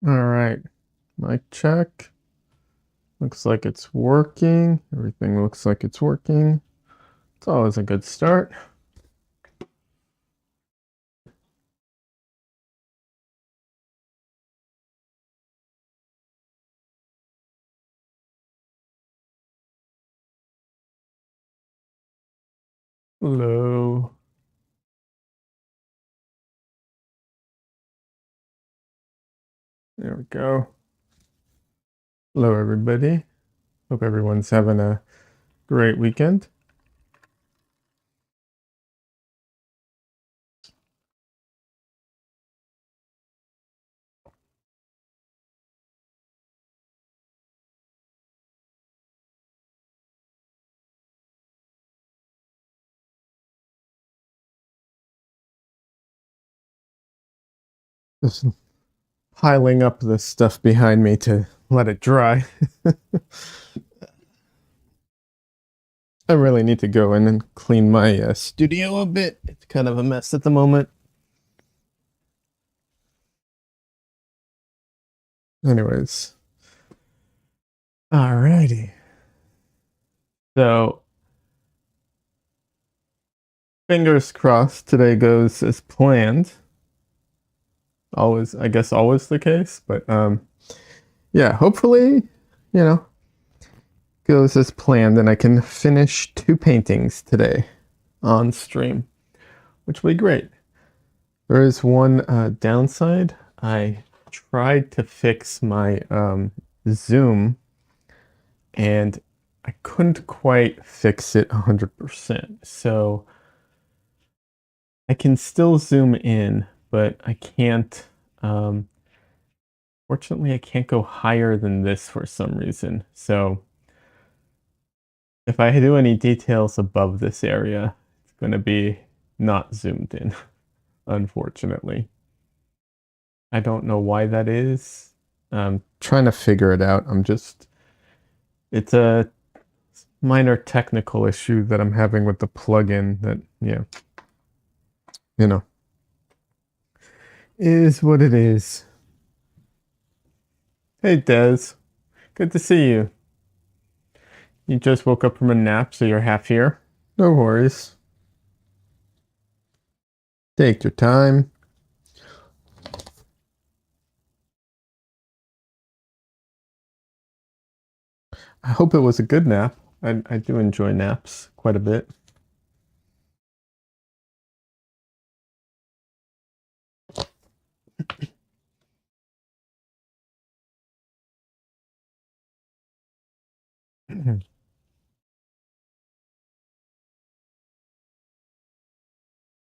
All right, mic check. Looks like it's working. Everything looks like it's working. It's always a good start. Hello. There we go. Hello, everybody. Hope everyone's having a great weekend. Just piling up the stuff behind me to let it dry. I really need to go in and clean my studio a bit. It's kind of a mess at the moment. Anyways, alrighty. So, fingers crossed today goes as planned. Always, I guess, always the case, but yeah, hopefully, you know, goes as planned and I can finish 2 paintings today on stream, which will be great. There is one downside. I tried to fix my zoom and I couldn't quite fix it 100%. So I can still zoom in, but I can't, fortunately, I can't go higher than this for some reason. So if I do any details above this area, it's going to be not zoomed in, unfortunately. I don't know why that is. I'm trying to figure it out. It's a minor technical issue that I'm having with the plugin that, yeah, you know, is what it is. Hey, Des. Good to see you. You just woke up from a nap, so you're half here. No worries. Take your time. I hope it was a good nap. I do enjoy naps quite a bit.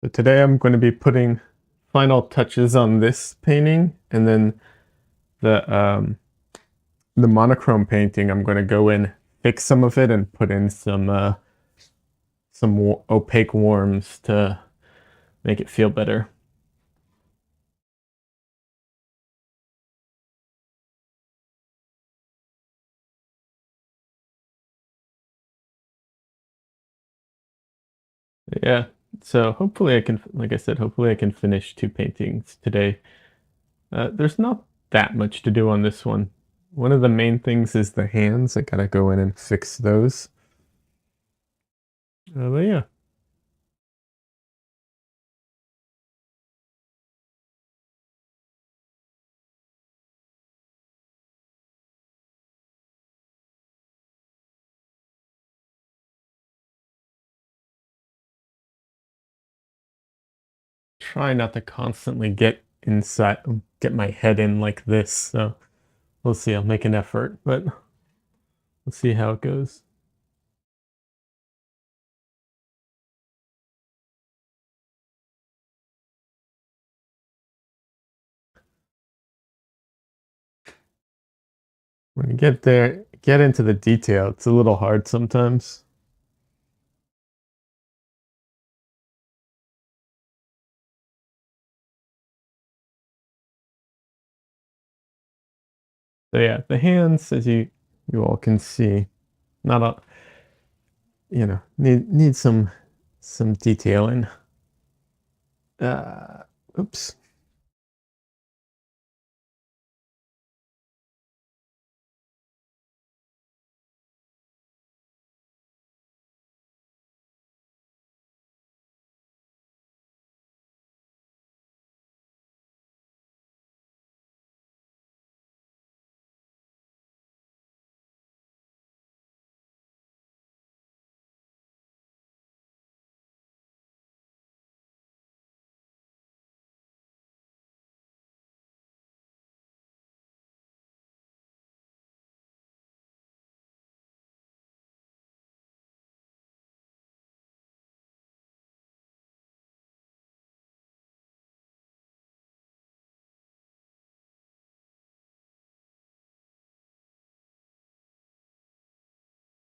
So today I'm going to be putting final touches on this painting, and then the monochrome painting, I'm going to go in, fix some of it, and put in some opaque warms to make it feel better. Yeah. So hopefully I can, like I said, hopefully I can finish 2 paintings today. There's not that much to do on this one. One of the main things is the hands. I gotta go in and fix those. But yeah. Try not to constantly get inside, get my head in like this. So we'll see. I'll make an effort, but we'll see how it goes. When you get there, get into the detail. It's a little hard sometimes. So yeah, the hands, as you all can see, not a, need some detailing. Uh, oops.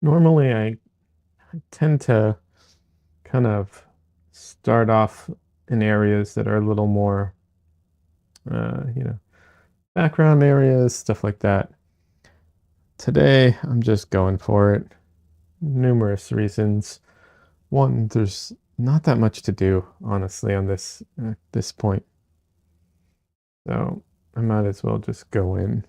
Normally, I tend to kind of start off in areas that are a little more, you know, background areas, stuff like that. Today, I'm just going for it. Numerous reasons. One, there's not that much to do, honestly, on this point. So I might as well just go in.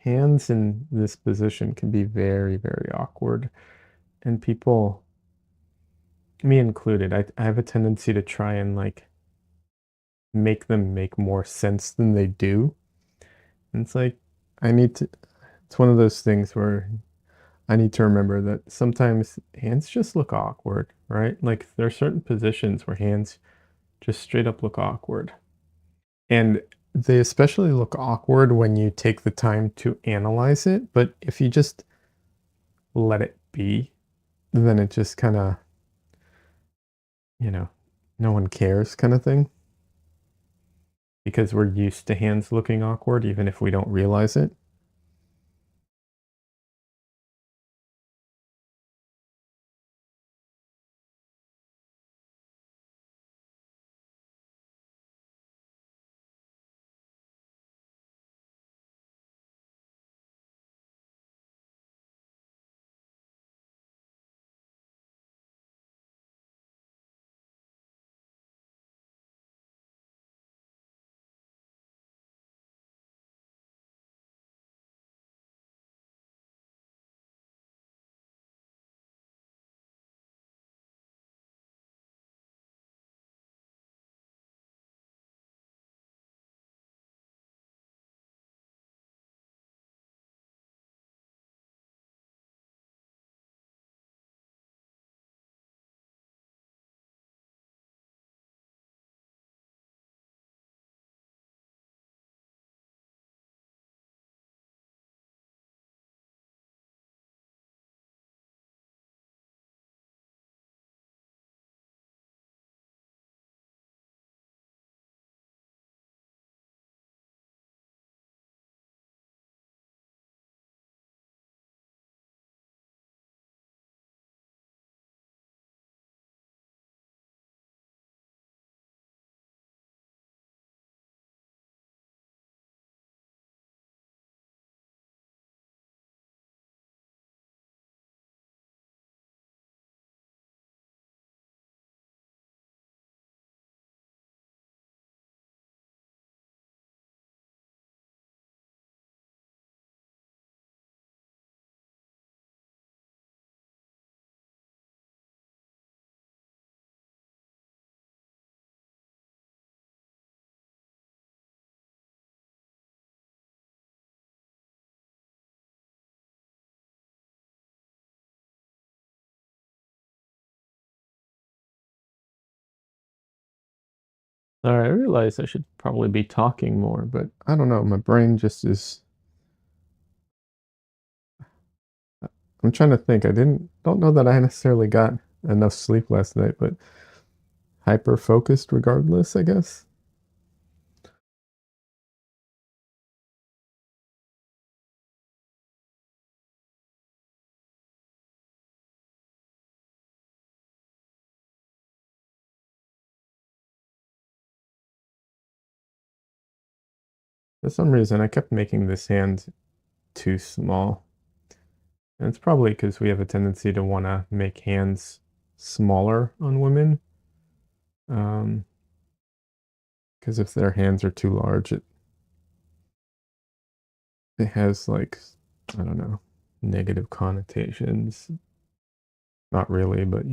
Hands in this position can be very, very awkward. And people, me included, I have a tendency to try and like make them make more sense than they do. And it's like, I need to, it's one of those things where I need to remember that sometimes hands just look awkward, right? Like there are certain positions where hands just straight up look awkward. And they especially look awkward when you take the time to analyze it. But if you just let it be, then it just kind of, you know, no one cares kind of thing. Because we're used to hands looking awkward, even if we don't realize it. All right, I realize I should probably be talking more, but I don't know. My brain just is. I'm trying to think. Don't know that I necessarily got enough sleep last night, but hyper focused regardless, I guess. For some reason, I kept making this hand too small. And it's probably because we have a tendency to want to make hands smaller on women. Um, because if their hands are too large, it has like, I don't know. negative connotations. Not really, but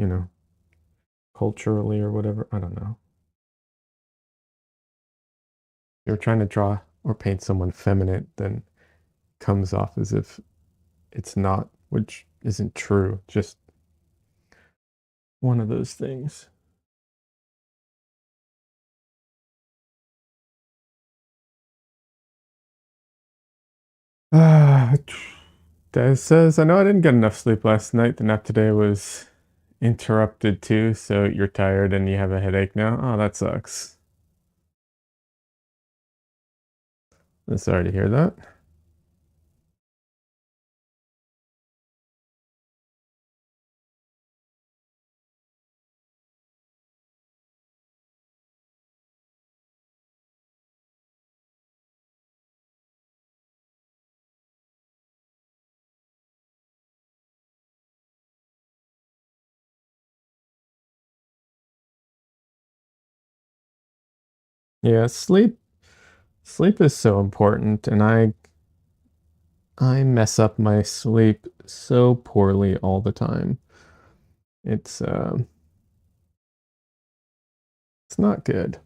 culturally or whatever. I don't know. You're trying to draw or paint someone feminine, then comes off as if it's not, which isn't true. Just one of those things. Ah, Des says, I know I didn't get enough sleep last night. The nap today was interrupted too, so you're tired and you have a headache now. Oh, that sucks. I'm sorry to hear that. Yeah, sleep is so important, and I mess up my sleep so poorly all the time. It's it's not good.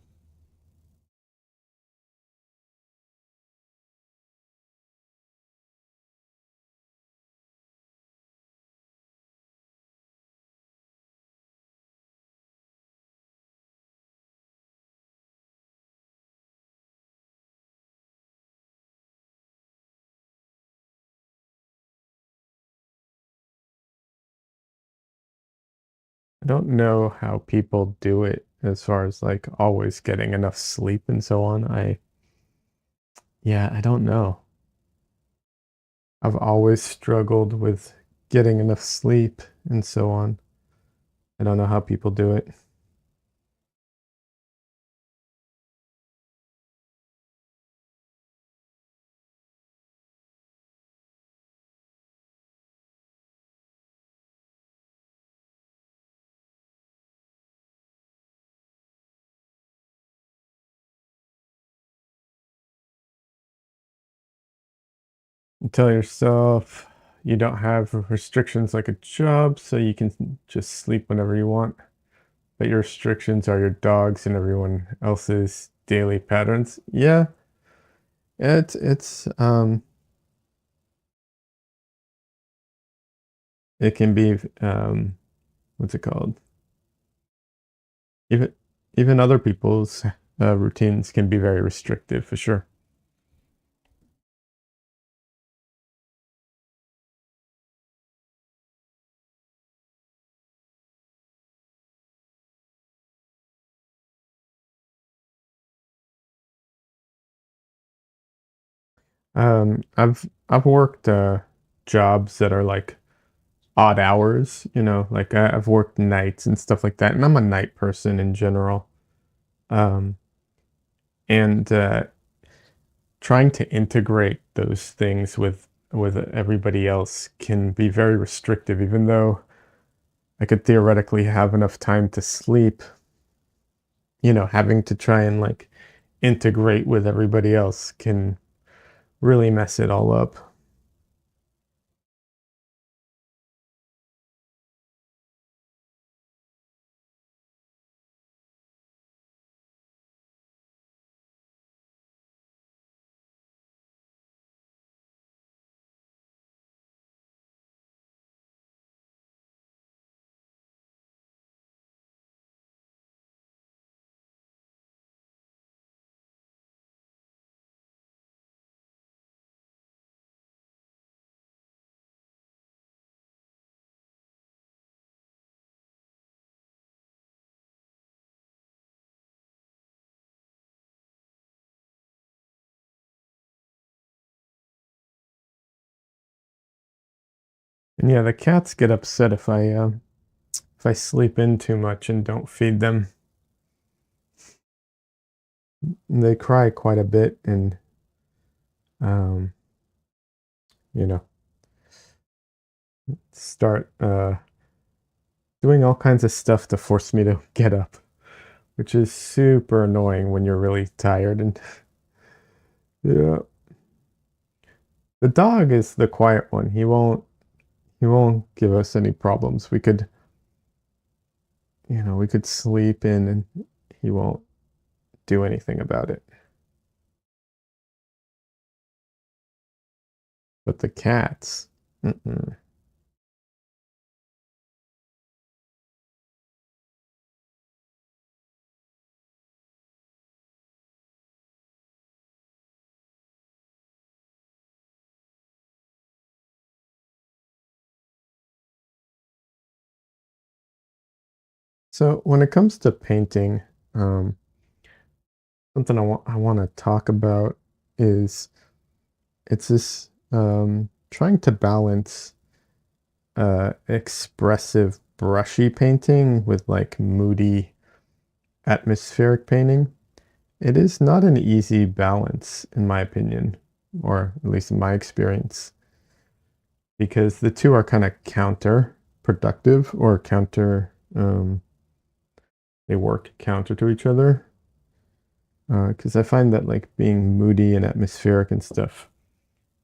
I don't know how people do it as far as like always getting enough sleep and so on. Yeah, I don't know. I've always struggled with getting enough sleep and so on. I don't know how people do it. You tell yourself you don't have restrictions like a job, so you can just sleep whenever you want. But your restrictions are your dogs and everyone else's daily patterns. Yeah, it's it can be what's it called? Even even other people's routines can be very restrictive for sure. I've worked jobs that are like odd hours, like I've worked nights and stuff like that, and I'm a night person in general. Um, and trying to integrate those things with everybody else can be very restrictive, even though I could theoretically have enough time to sleep, having to try and like integrate with everybody else can really mess it all up. And yeah, the cats get upset if I sleep in too much and don't feed them. They cry quite a bit and um, you know, start doing all kinds of stuff to force me to get up, which is super annoying when you're really tired and yeah. The dog is the quiet one. he won't give us any problems. We could, we could sleep in and he won't do anything about it. But the cats, mm-mm. So when it comes to painting, um, something I want to talk about is it's this trying to balance expressive brushy painting with like moody atmospheric painting. It is not an easy balance, in my opinion, or at least in my experience, because the two are kind of counterproductive or they work counter to each other. Because I find that like being moody and atmospheric and stuff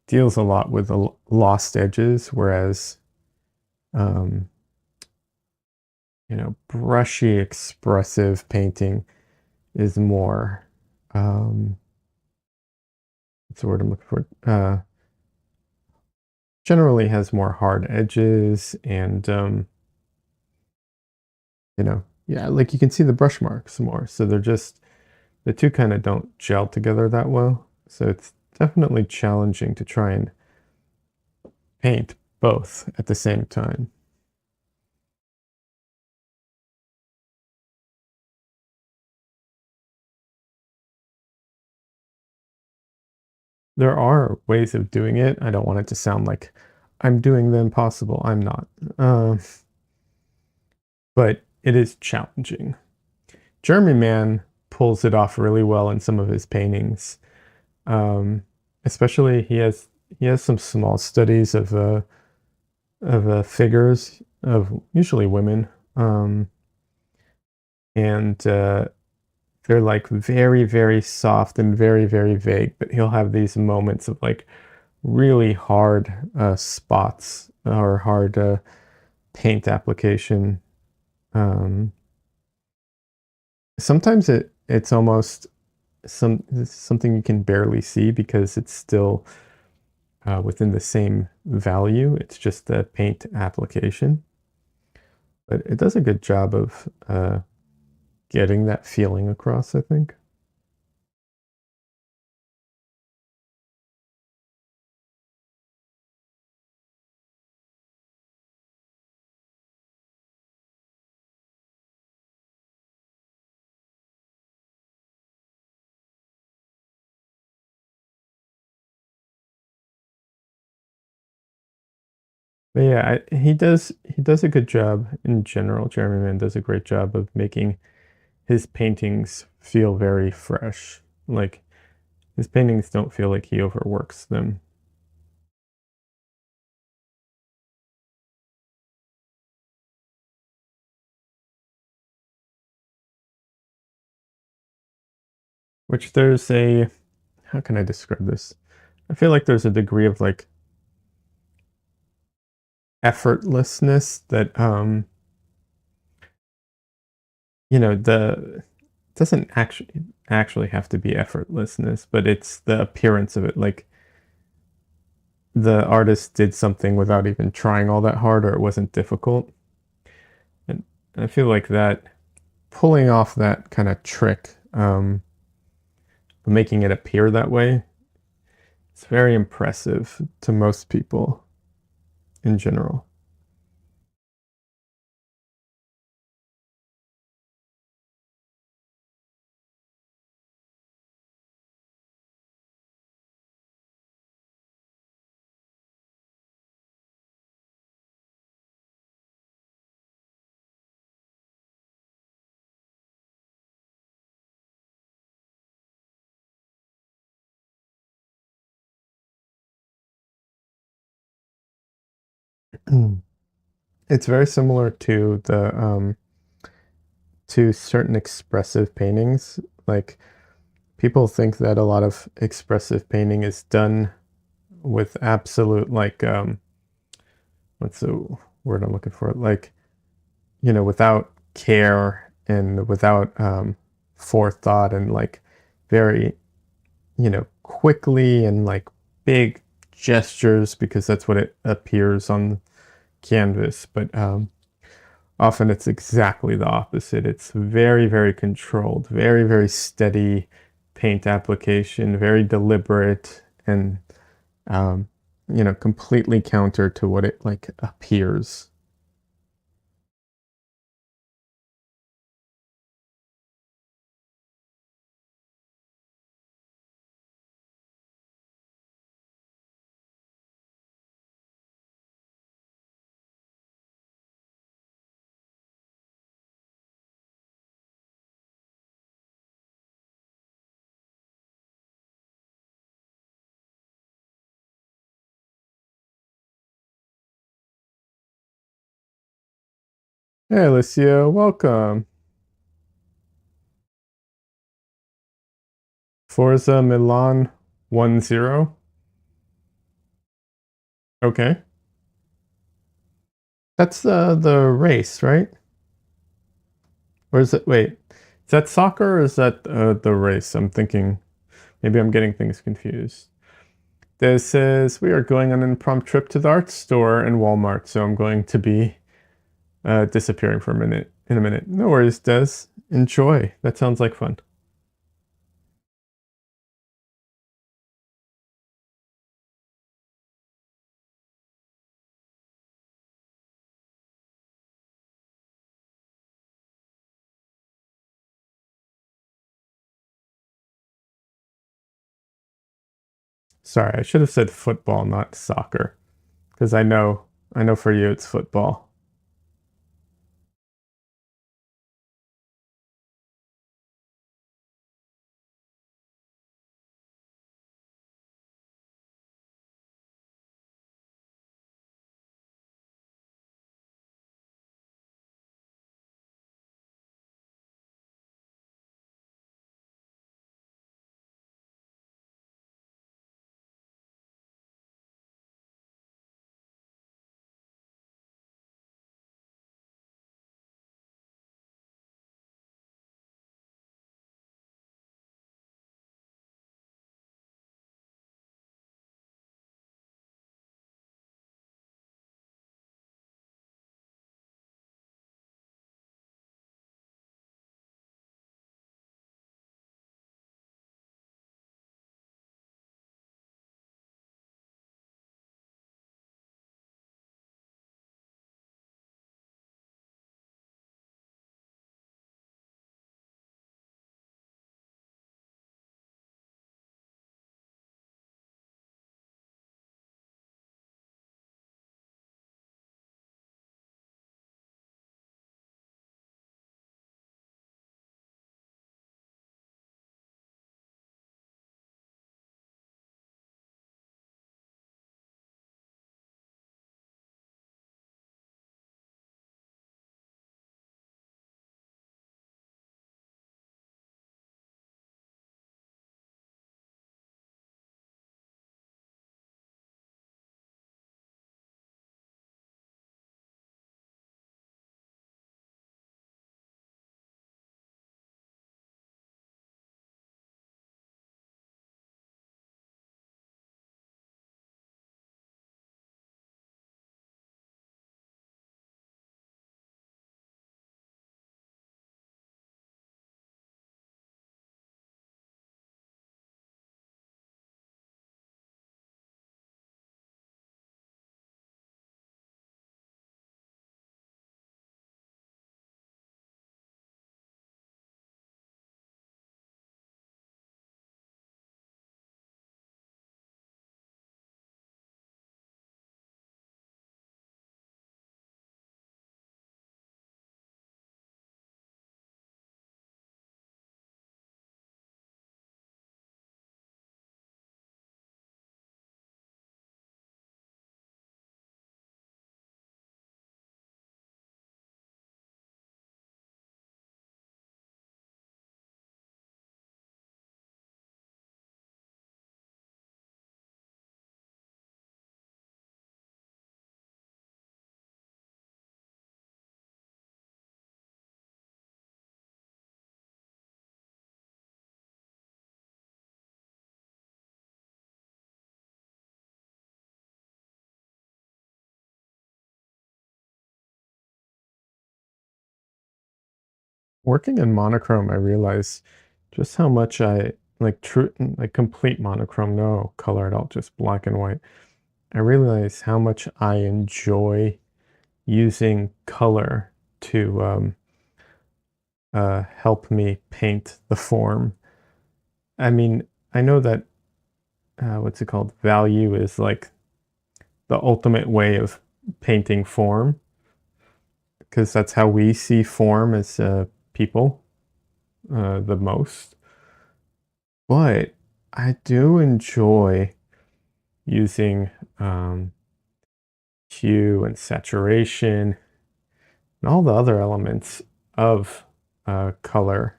deals a lot with the lost edges, whereas, um, brushy, expressive painting is more, um, what's the word I'm looking for? Generally has more hard edges and, yeah, like you can see the brush marks more. So the two kind of don't gel together that well. So it's definitely challenging to try and paint both at the same time. There are ways of doing it. I don't want it to sound like I'm doing the impossible. I'm not. Uh, but it is challenging. Jeremy Mann pulls it off really well in some of his paintings. Um, Especially he has some small studies of figures of usually women, and they're like very very soft and very very vague. But he'll have these moments of like really hard spots or hard paint application. Um, Sometimes it's almost something you can barely see because it's still within the same value. It's just the paint application, but it does a good job of getting that feeling across, I think. But yeah, he does a good job in general. Jeremy Mann does a great job of making his paintings feel very fresh. Like his paintings don't feel like he overworks them. Which there's a how can I describe this? I feel like there's a degree of like effortlessness that the doesn't actually have to be effortlessness, but it's the appearance of it. Like the artist did something without even trying all that hard, or it wasn't difficult. And I feel like that pulling off that kind of trick, making it appear that way, it's very impressive to most people in general. It's very similar to the to certain expressive paintings. Like people think that a lot of expressive painting is done with absolute like what's the word I'm looking for? Like, without care and without forethought and like very, quickly and like big gestures because that's what it appears on canvas. But often it's exactly the opposite. It's very, very controlled, very, very steady paint application, very deliberate, and um, completely counter to what it like appears. Hey, Alicia, welcome. Forza Milan 1-0. Okay. That's the race, right? Or is it, wait, is that soccer or is that the race? I'm thinking maybe I'm getting things confused. This says we are going on an impromptu trip to the art store and Walmart, so I'm going to be disappearing for a minute. In a minute. No worries, Des. Enjoy. That sounds like fun. Sorry, I should have said football, not soccer, because I know for you it's football. Working in monochrome, I realize just how much I like like complete monochrome, no color at all, just black and white. I realize how much I enjoy using color to help me paint the form. I mean, I know that what's it called? Value is like the ultimate way of painting form because that's how we see form as people the most. But I do enjoy using um, hue and saturation and all the other elements of color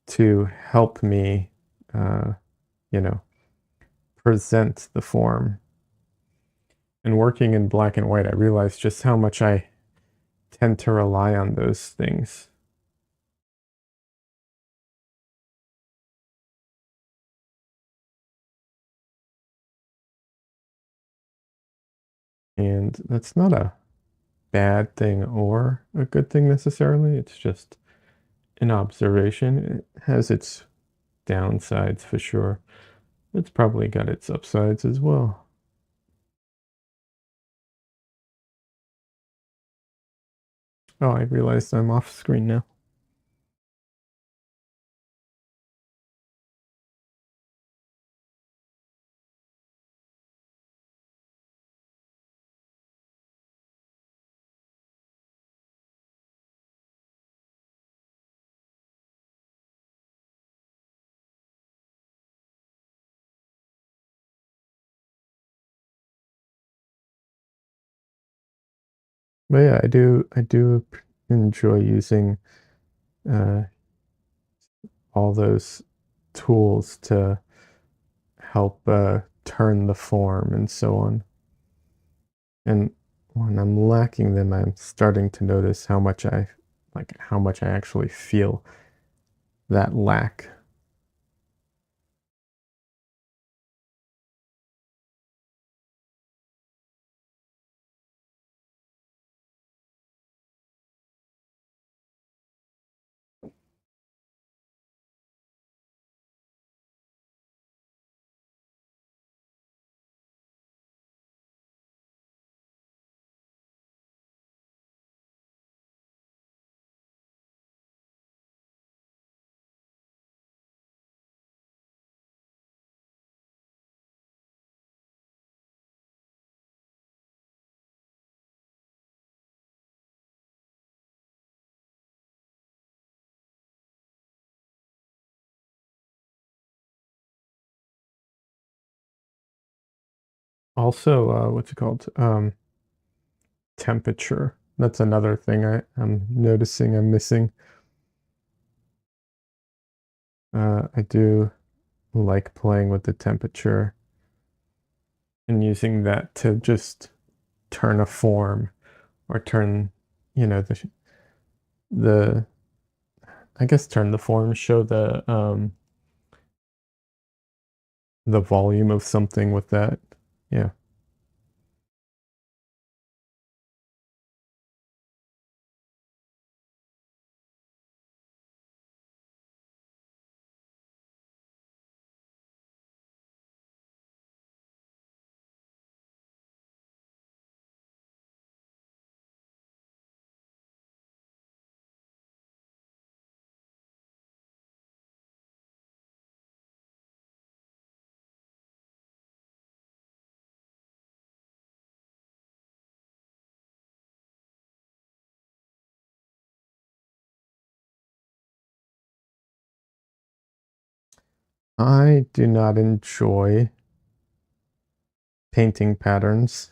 to help me, uh, you know, present the form. And working in black and white, I realized just how much I tend to rely on those things. And that's not a bad thing or a good thing necessarily. It's just an observation. It has its downsides for sure. It's probably got its upsides as well. Oh, I realized I'm off screen now. But yeah, I do enjoy using uh, all those tools to help turn the form and so on. And when I'm lacking them, I'm starting to notice how much how much I actually feel that lack. Also, what's it called? Temperature. That's another thing I'm noticing I'm missing. I do like playing with the temperature and using that to just turn a form or turn, you know, the I guess turn the form, show the volume of something with that. Yeah. I do not enjoy painting patterns,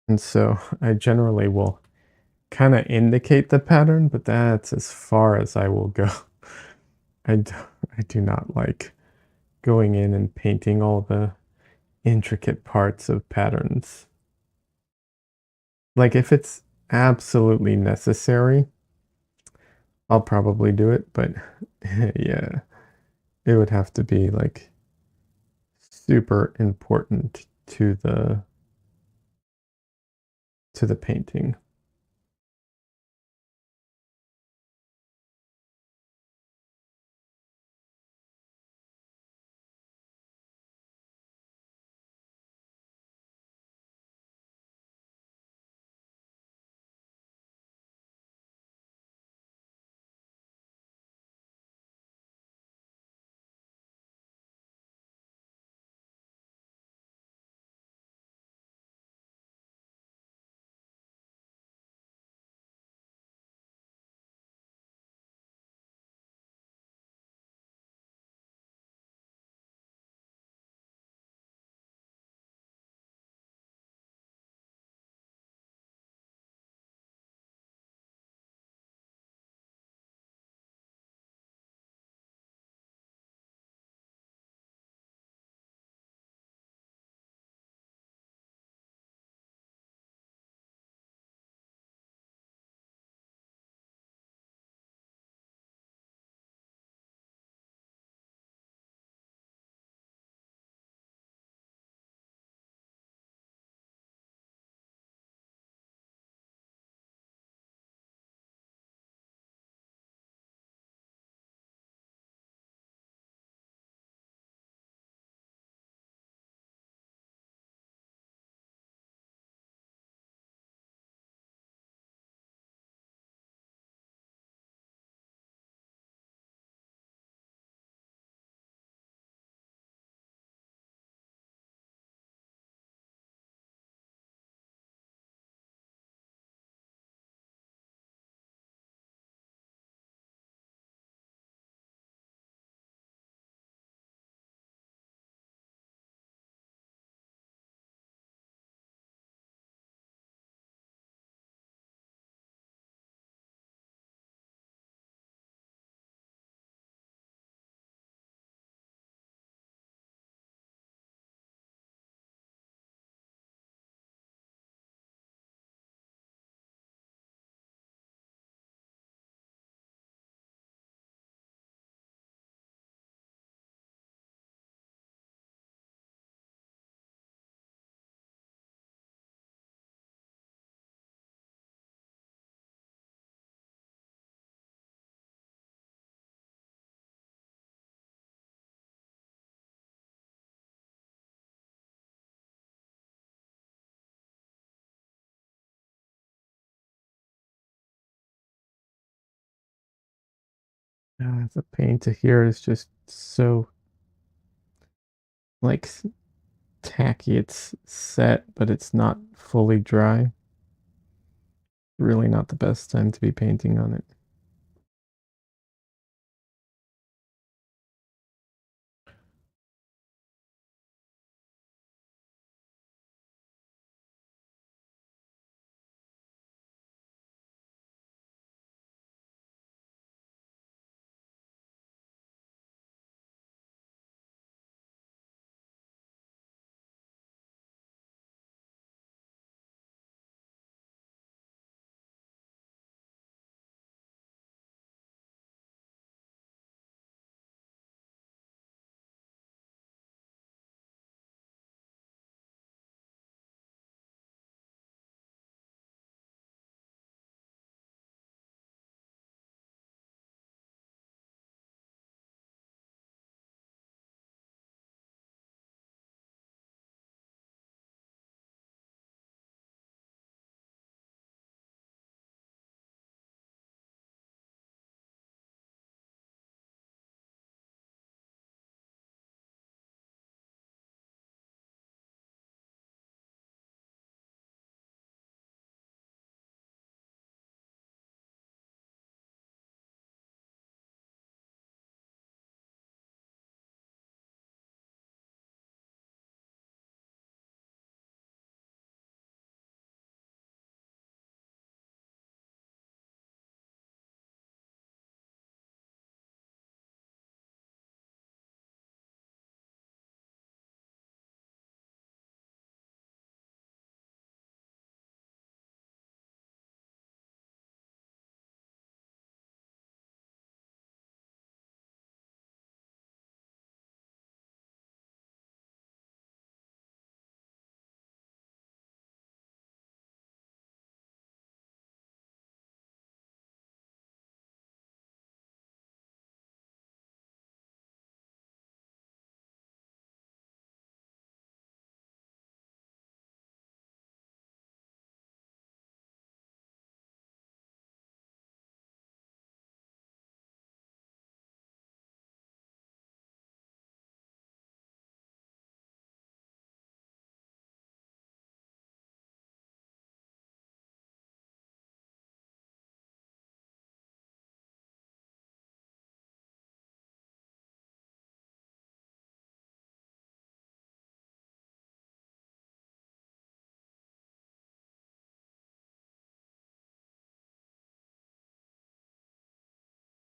and so I generally will kind of indicate the pattern, but that's as far as I will go. I do, I do not like going in and painting all the intricate parts of patterns. Like if it's absolutely necessary, I'll probably do it, but yeah, it would have to be like super important to the painting. The paint here is just so, like, tacky. It's set, but it's not fully dry. Really not the best time to be painting on it.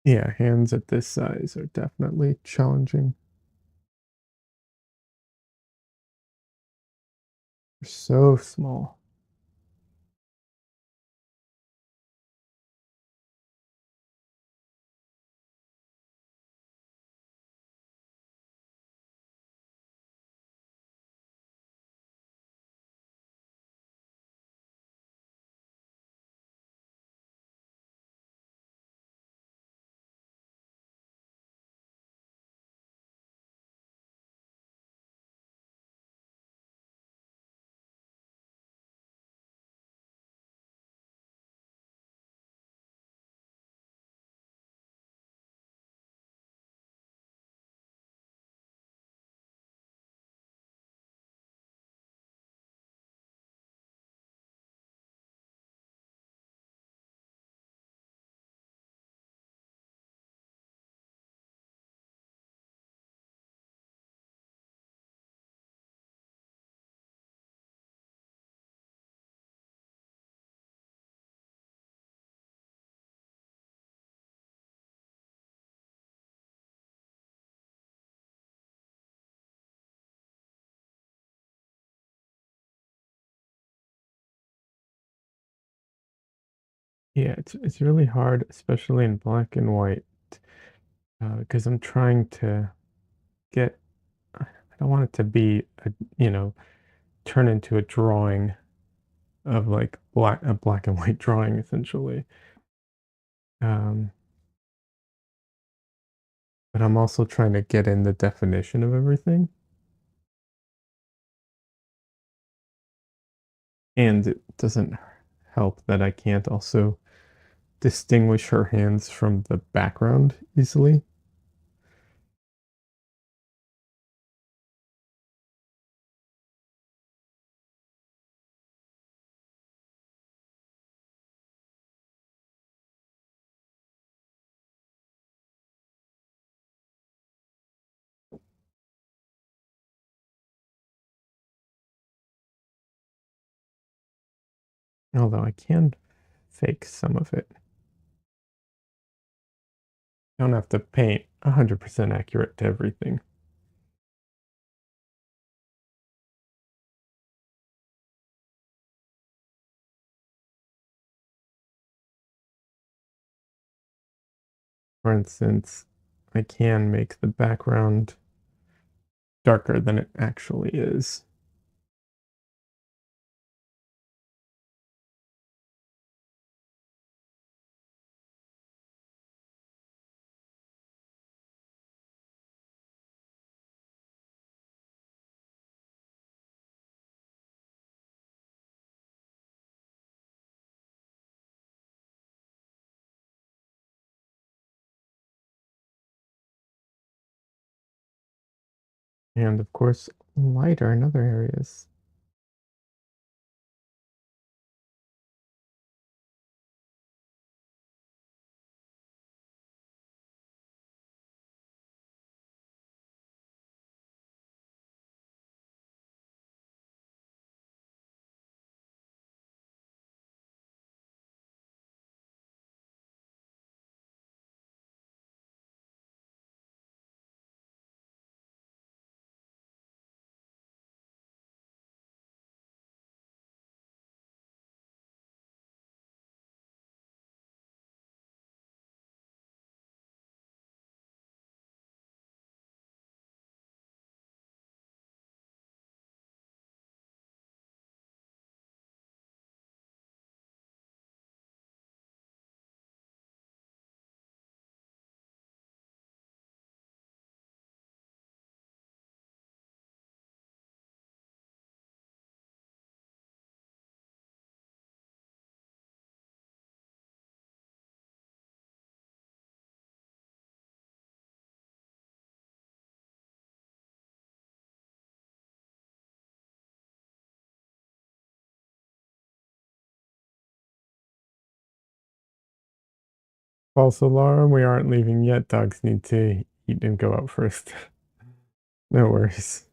Yeah, hands at this size are definitely challenging. They're so small. Yeah, it's really hard, especially in black and white, because I'm trying to get. I don't want it to be you know, turn into a drawing of like a black and white drawing essentially. Um, but I'm also trying to get in the definition of everything, and it doesn't help that I can't also distinguish her hands from the background easily. Although I can fake some of it. I don't have to paint 100% accurate to everything. For instance, I can make the background darker than it actually is. And of course, lighter in other areas. False alarm, we aren't leaving yet. Dogs need to eat and go out first. No worries.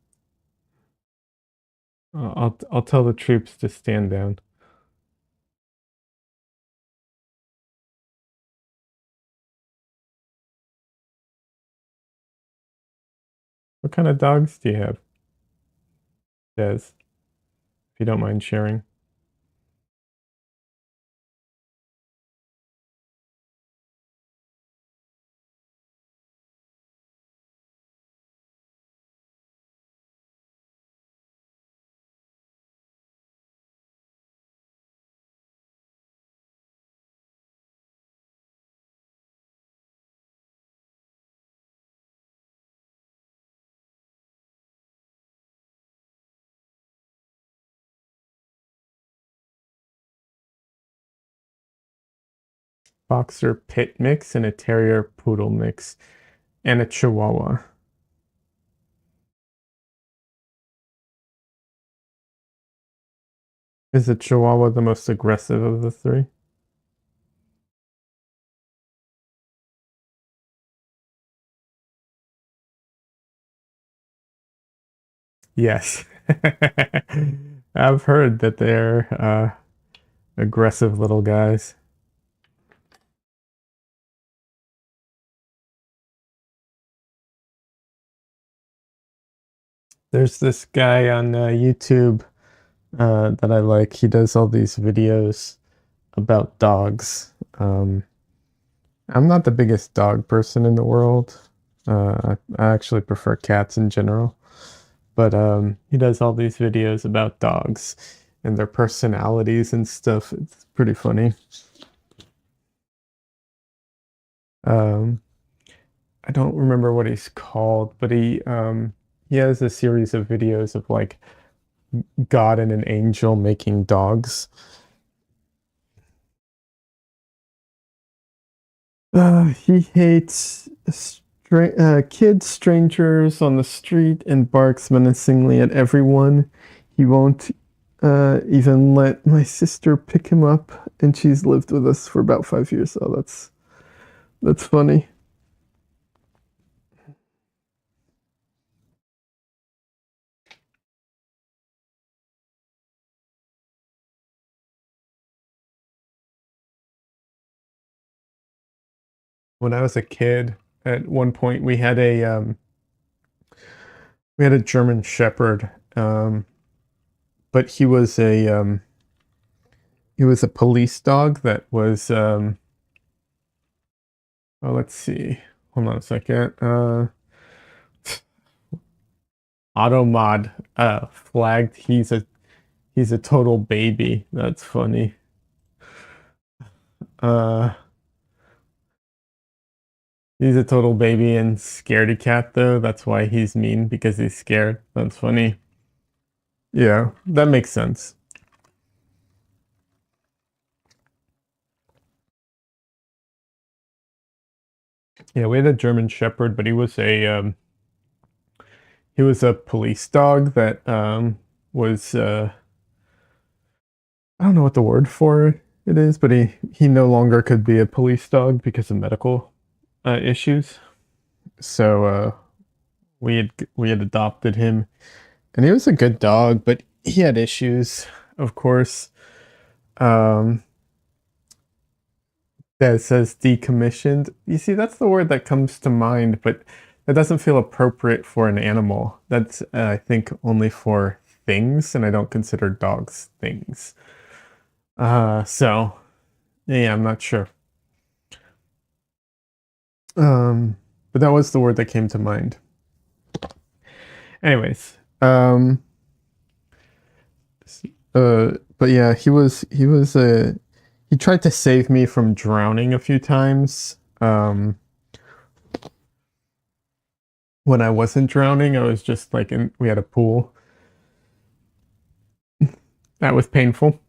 I'll tell the troops to stand down. What kind of dogs do you have, Des? If you don't mind sharing. Boxer pit mix and a terrier poodle mix and a chihuahua. Is the chihuahua the most aggressive of the three? Yes. I've heard that they're aggressive little guys. There's this guy on YouTube that I like. He does all these videos about dogs. I'm not the biggest dog person in the world. I actually prefer cats in general. But he does all these videos about dogs and their personalities and stuff. It's pretty funny. Um, I don't remember what he's called, but he has a series of videos of like God and an angel making dogs. He hates kids, strangers on the street, and barks menacingly at everyone. He won't even let my sister pick him up, and she's lived with us for about 5 years. So that's funny. When I was a kid, at one point we had a German Shepherd, but he was a police dog that was oh, let's see. Hold on a second. Automod flagged he's a total baby. That's funny. Uh he's a total baby and scaredy cat though. That's why he's mean because he's scared. That's funny. Yeah, that makes sense. Yeah, we had a German Shepherd, but he was a police dog that was I don't know what the word for it is, but he no longer could be a police dog because of medical issues. So we had adopted him, and he was a good dog, but he had issues, of course. Um, that says decommissioned. You see, that's the word that comes to mind, but that doesn't feel appropriate for an animal. That's I think only for things, and I don't consider dogs things. So yeah, I'm not sure. Um, but that was the word that came to mind. Anyways, but yeah, he tried to save me from drowning a few times. When I wasn't drowning, I was just like we had a pool. That was painful.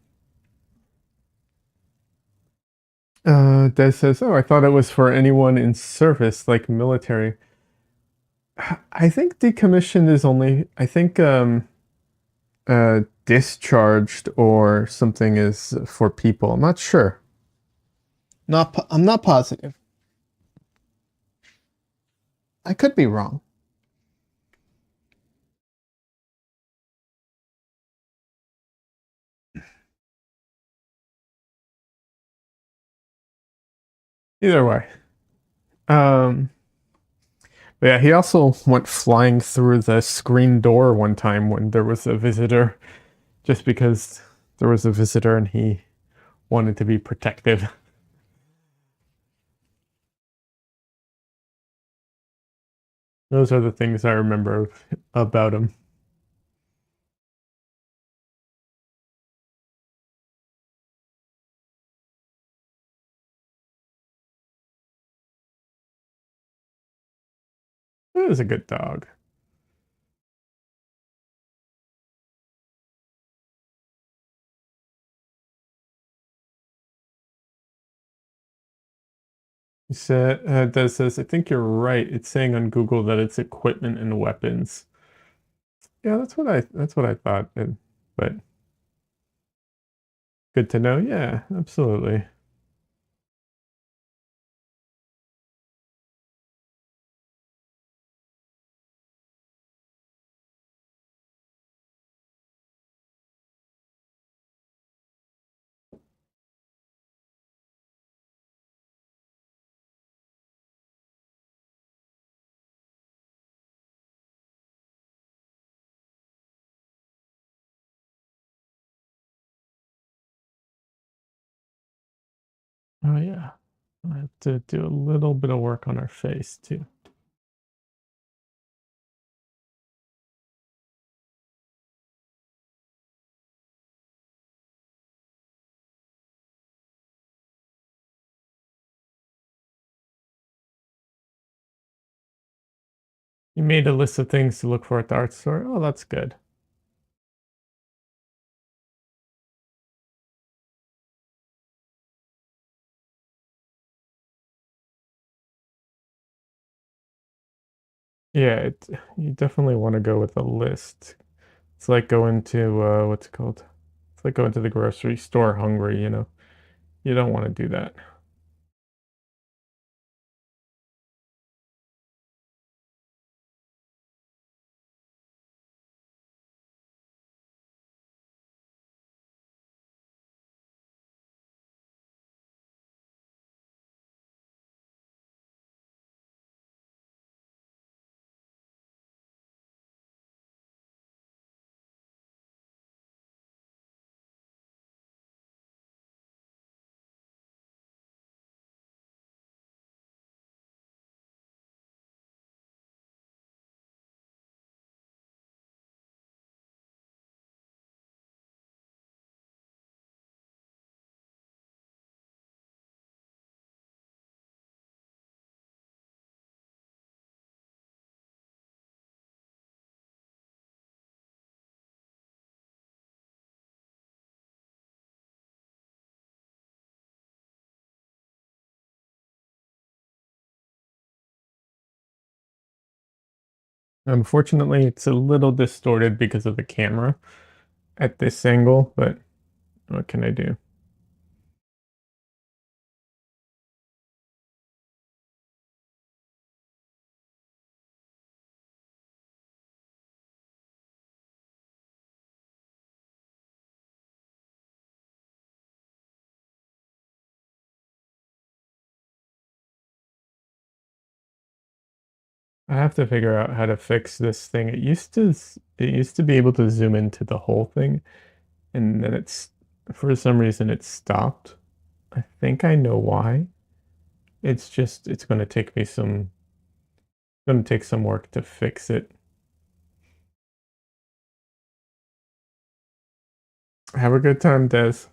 Des says, "Oh, I thought it was for anyone in service, like military." I think decommissioned is only. I think discharged or something is for people. I'm not sure. I'm not positive. I could be wrong. Either way. Um, but yeah, he also went flying through the screen door one time when there was a visitor, just because there was a visitor and he wanted to be protective. Those are the things I remember about him. It was a good dog. He said, Des says, I think you're right. It's saying on Google that it's equipment and weapons. Yeah, that's what I thought. But good to know. Yeah, absolutely. Oh yeah. I have to do a little bit of work on our face too. You made a list of things to look for at the art store. Oh, that's good. Yeah, you definitely want to go with a list. It's like going to what's it called? It's like going to the grocery store hungry, you know. You don't want to do that. Unfortunately, it's a little distorted because of the camera at this angle, but what can I do? I have to figure out how to fix this thing. It used to be able to zoom into the whole thing, and then for some reason it stopped. I think I know why. It's going to take me some going to take some work to fix it. Have a good time, Des.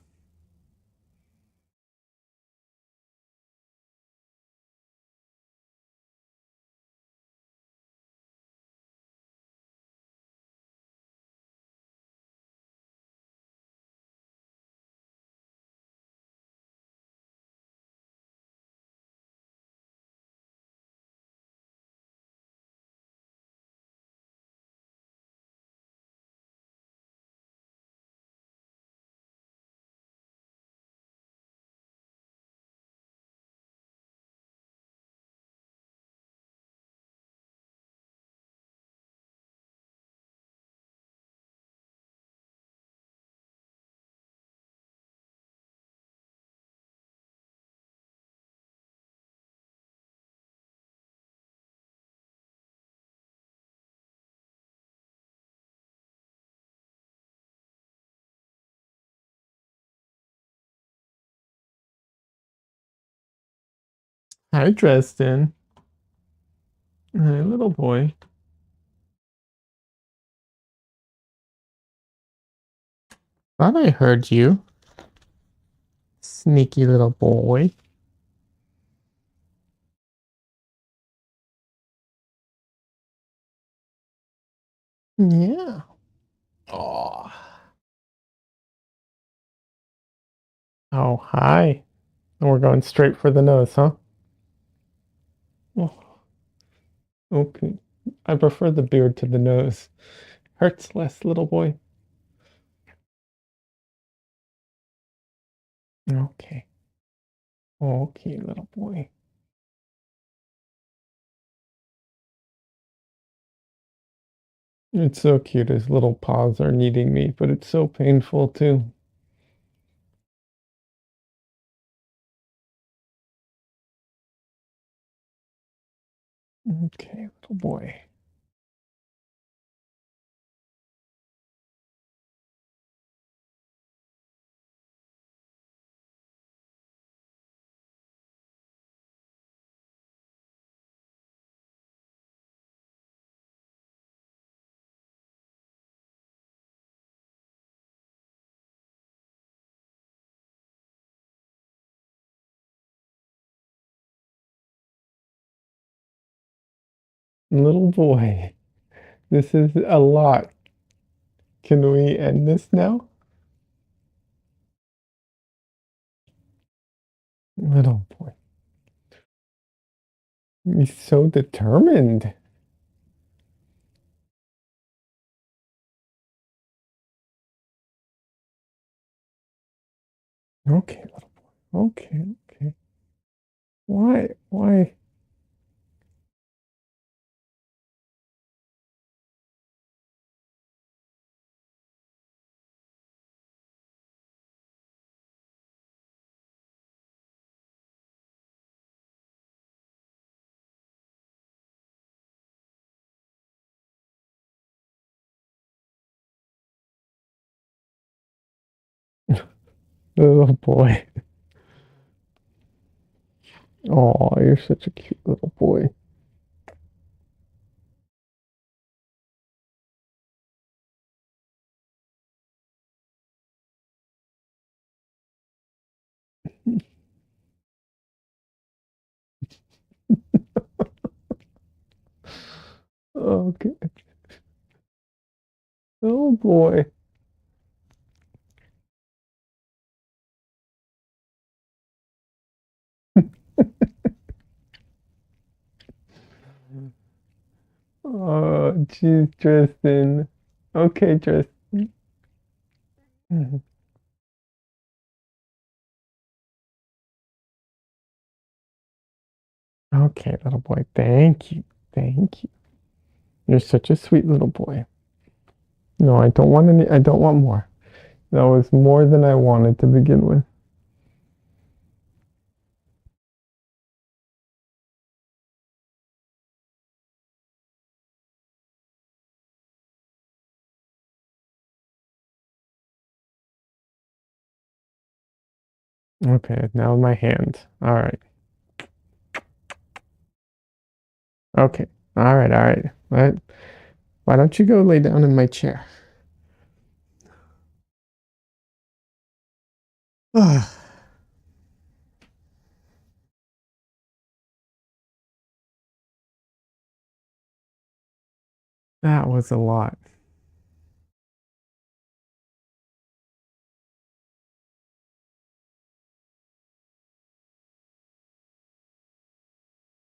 Hi, Dresden. Hi, little boy. Thought I heard you. Sneaky little boy. Yeah. Oh. Oh, hi. And we're going straight for the nose, huh? Oh, okay. I prefer the beard to the nose. Hurts less, little boy. Okay. Okay, little boy. It's so cute. His little paws are needing me, but it's so painful too. Okay, little boy. Little boy. This is a lot. Can we end this now? Little boy. He's so determined. Okay, little boy. Okay, okay. Why? Why? Little boy. Oh, you're such a cute little boy. Okay. Oh boy. Oh, jeez, Tristan. Okay, Tristan. Mhm. Okay, little boy. Thank you. Thank you. You're such a sweet little boy. No, I don't want any. I don't want more. That was more than I wanted to begin with. Okay, now my hand. All right. Okay. All right. All right. Why don't you go lay down in my chair? That was a lot.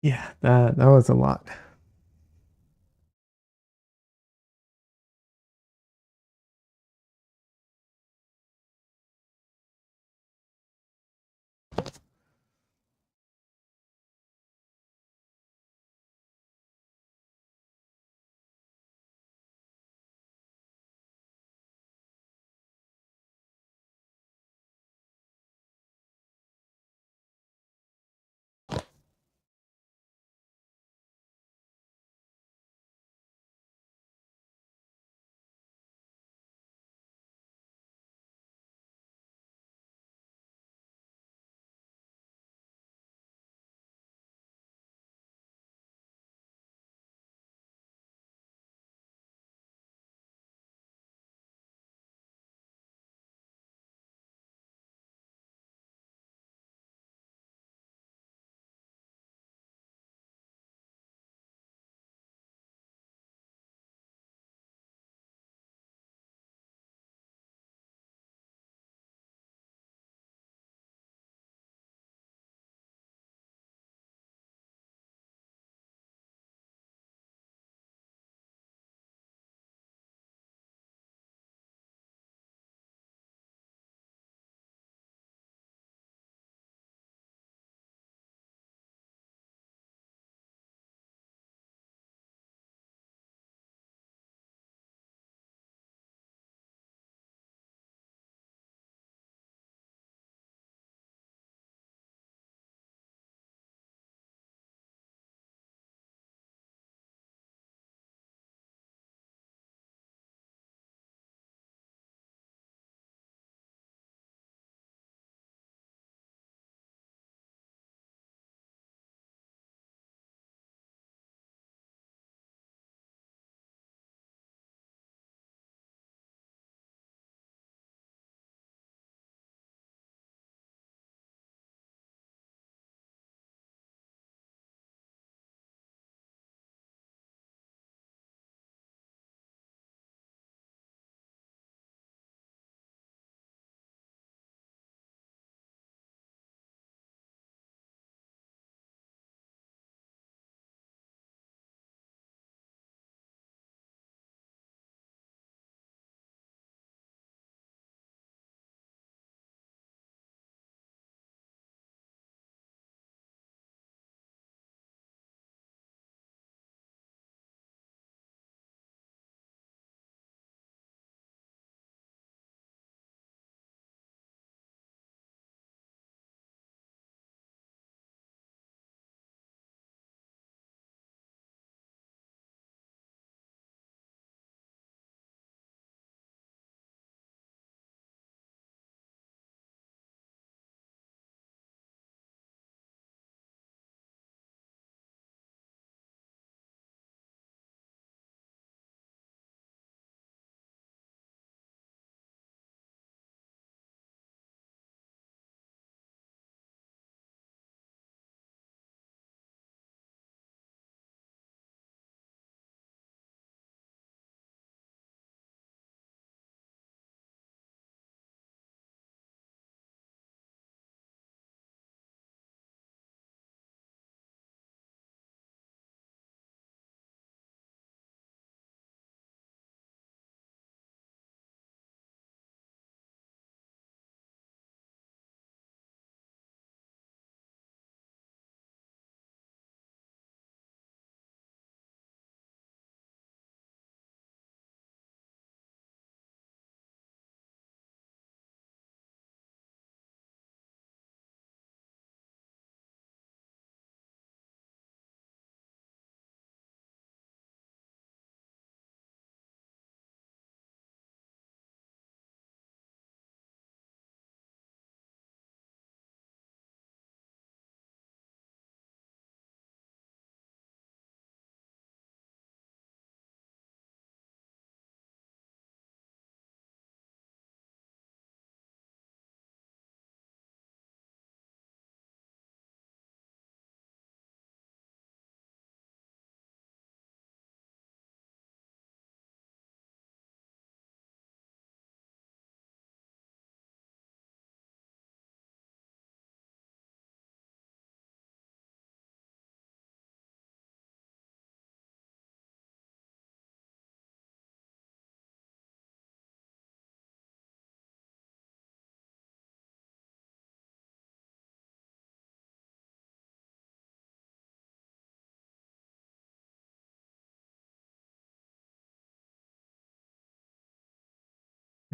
Yeah, that was a lot.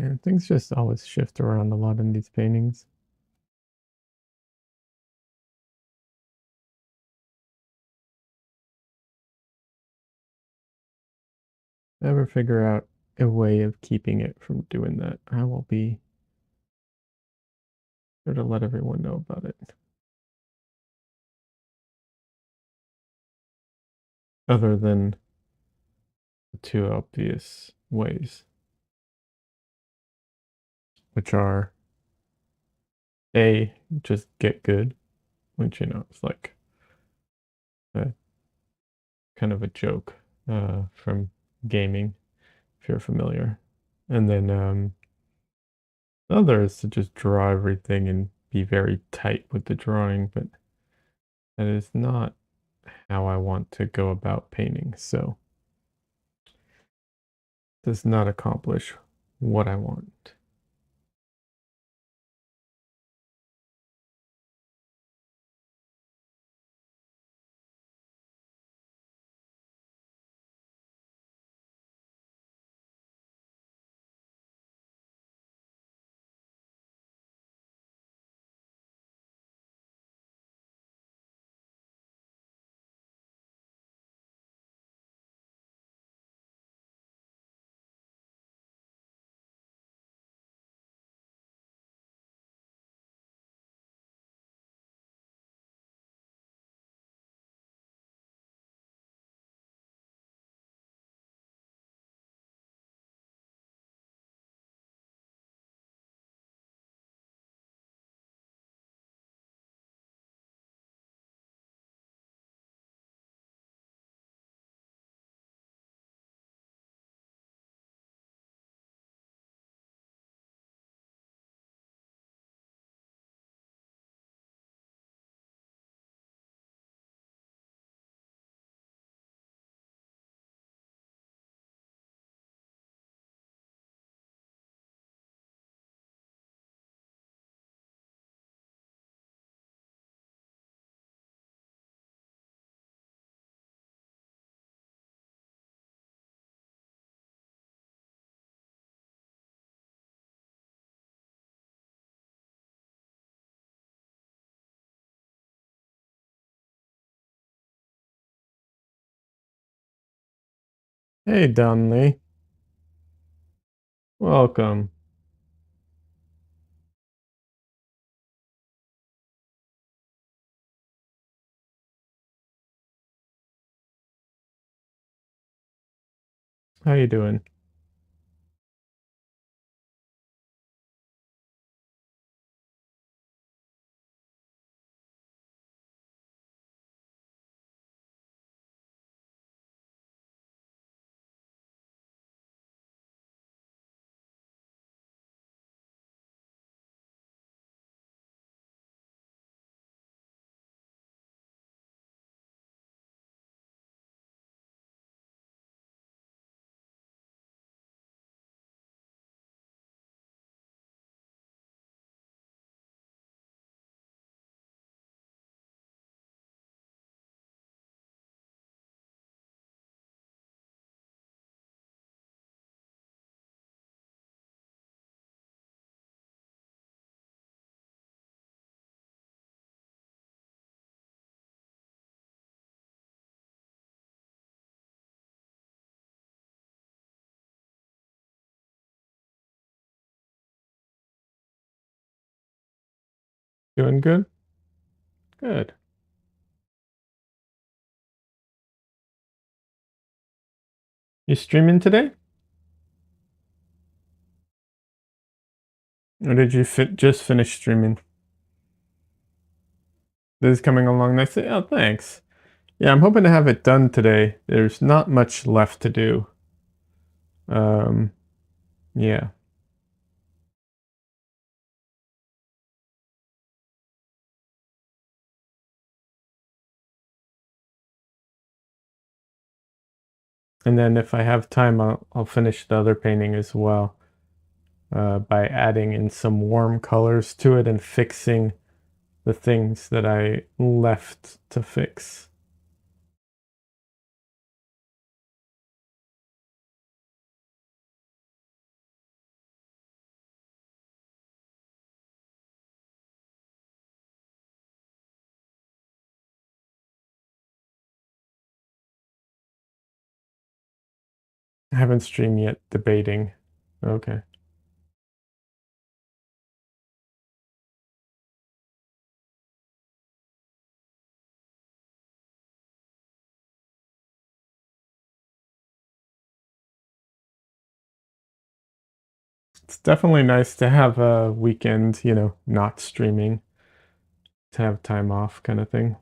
And things just always shift around a lot in these paintings. Ever figure out a way of keeping it from doing that, I will be sure to let everyone know about it. Other than the two obvious ways, which are A, just get good, which, it's like a kind of a joke from gaming, if you're familiar. And then the other is to just draw everything and be very tight with the drawing, but that is not how I want to go about painting. So does not accomplish what I want. Hey, Donley. Welcome. How you doing? Doing good? Good. You streaming today? Or did you just finish streaming? This is coming along nicely. Oh, thanks. Yeah, I'm hoping to have it done today. There's not much left to do. Um, yeah. And then if I have time, I'll finish the other painting as well by adding in some warm colors to it and fixing the things that I left to fix. I haven't streamed yet, debating. Okay. It's definitely nice to have a weekend, not streaming, to have time off kind of thing.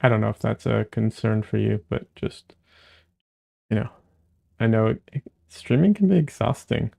I don't know if that's a concern for you, but just, you know, I know streaming can be exhausting.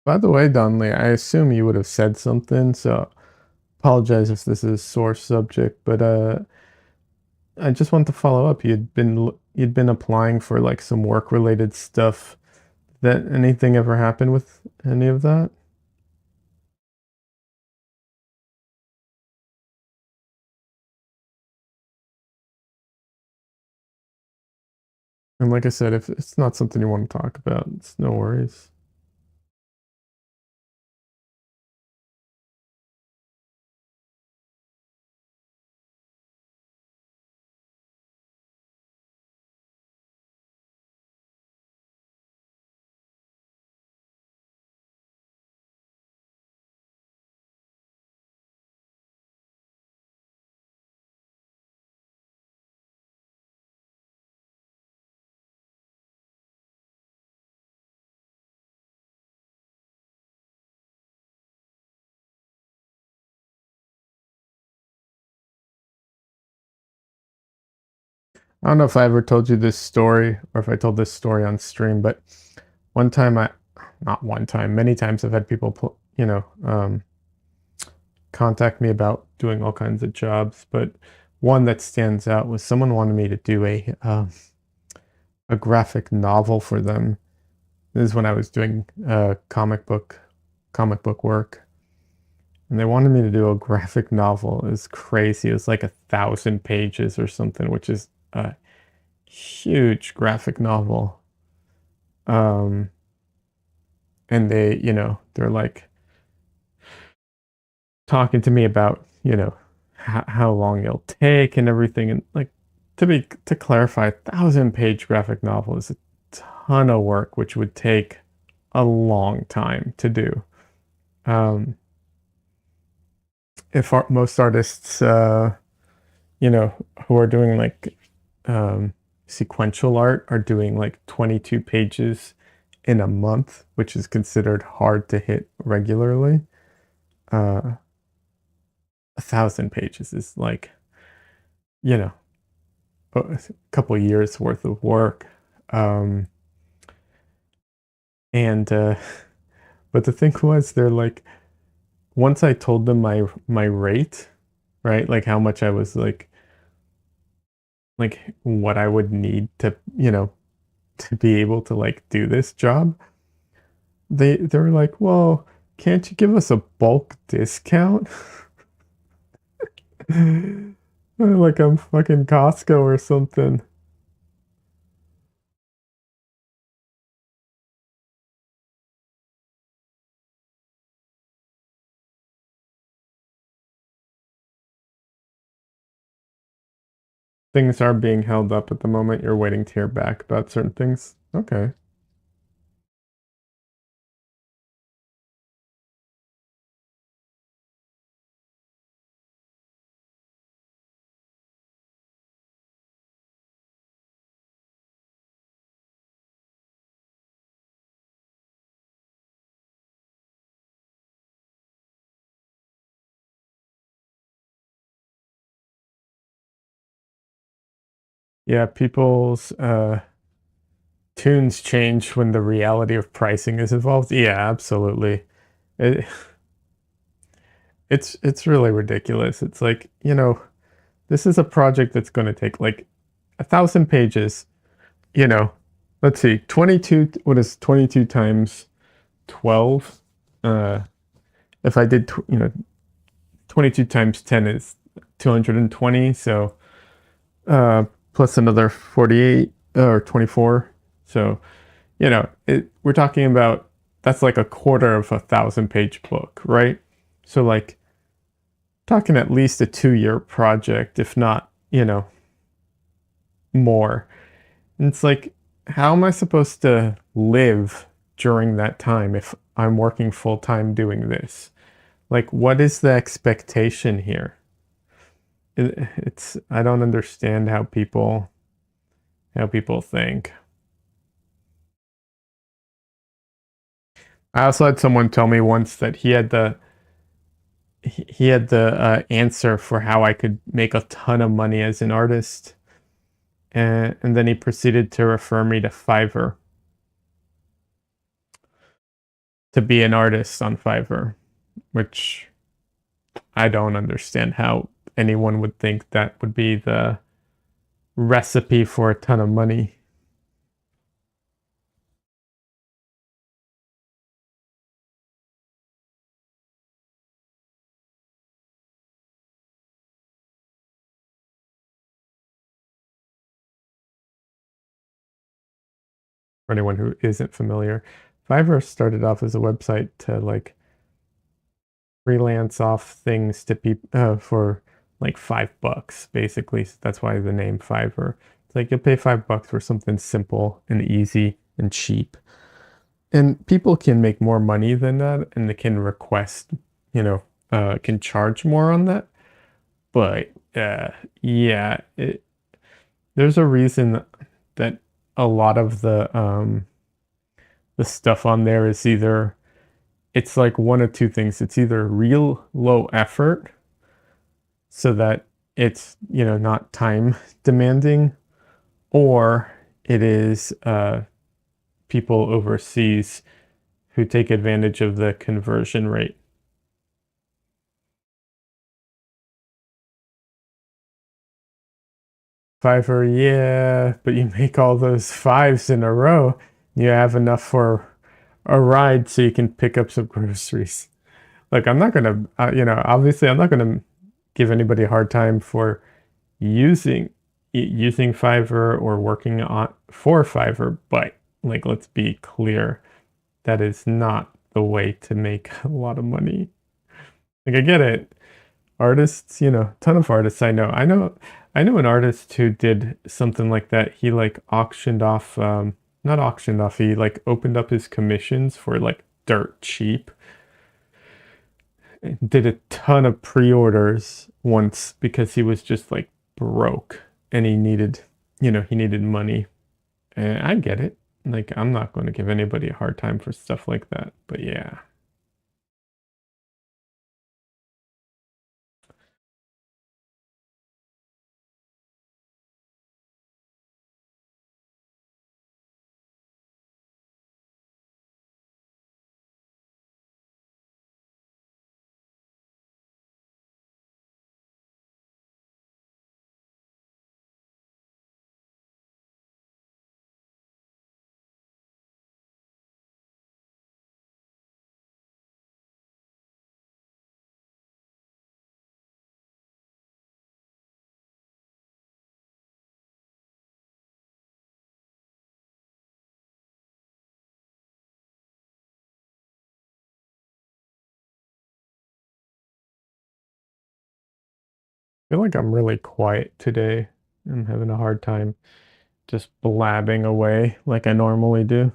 By the way, Donley, I assume you would have said something, so apologize if this is a sore subject, but I just want to follow up. You'd been applying for like some work related stuff. That anything ever happened with any of that? And like I said, if it's not something you want to talk about, it's no worries. I don't know if I ever told you this story or if I told this story on stream, but one time not one time, many times I've had people, contact me about doing all kinds of jobs, but one that stands out was someone wanted me to do a graphic novel for them. This is when I was doing comic book work, and they wanted me to do a graphic novel. It was crazy. It was like 1,000 pages or something, which is a huge graphic novel. Um, and they're like talking to me about, how long it'll take and everything. And like to clarify, 1,000 page graphic novel is a ton of work, which would take a long time to do. Um, if most artists, you know, who are doing like sequential art are doing like 22 pages in a month, which is considered hard to hit regularly. 1,000 pages is like, you know, a couple years worth of work. Um, and but the thing was, they're like, once I told them my rate, right, like how much I was like what I would need to, to be able to like do this job, they were like, well, can't you give us a bulk discount? Like I'm fucking Costco or something. Things are being held up at the moment. You're waiting to hear back about certain things. Okay. Yeah, people's tunes change when the reality of pricing is involved. Yeah, absolutely. It, it's really ridiculous. It's like, this is a project that's going to take like 1,000 pages, you know. Let's see, 22, what is 22 times 12? Uh, if I did, 22 times 10 is 220. So, plus another 48 or 24. So, we're talking about that's like a quarter of 1,000 page book, right? So, like, talking at least a 2 year project, if not, more. And it's like, how am I supposed to live during that time if I'm working full time doing this? Like, what is the expectation here? It's I don't understand how people think. I also had someone tell me once that he had the answer for how I could make a ton of money as an artist, and then he proceeded to refer me to Fiverr to be an artist on Fiverr, which I don't understand how anyone would think that would be the recipe for a ton of money. For anyone who isn't familiar, Fiverr started off as a website to like freelance off things to people for like $5, basically. So that's why the name Fiverr. It's like you'll pay $5 for something simple and easy and cheap. And people can make more money than that, and they can request, can charge more on that. But yeah, there's a reason that a lot of the stuff on there is either it's like one of two things. It's either real low effort so that it's, not time demanding, or it is people overseas who take advantage of the conversion rate. Fiverr, yeah, but you make all those fives in a row, you have enough for a ride so you can pick up some groceries. Like, I'm not gonna, obviously, I'm not gonna give anybody a hard time for using using Fiverr or working on for Fiverr, but like, let's be clear, that is not the way to make a lot of money. Like, I get it. Artists, ton of artists I know an artist who did something like that. He like auctioned off not auctioned off, he like opened up his commissions for like dirt cheap. Did a ton of pre-orders once because he was just like broke and he needed money. And I get it. Like, I'm not going to give anybody a hard time for stuff like that. But yeah. Feel like I'm really quiet today. I'm having a hard time just blabbing away like I normally do.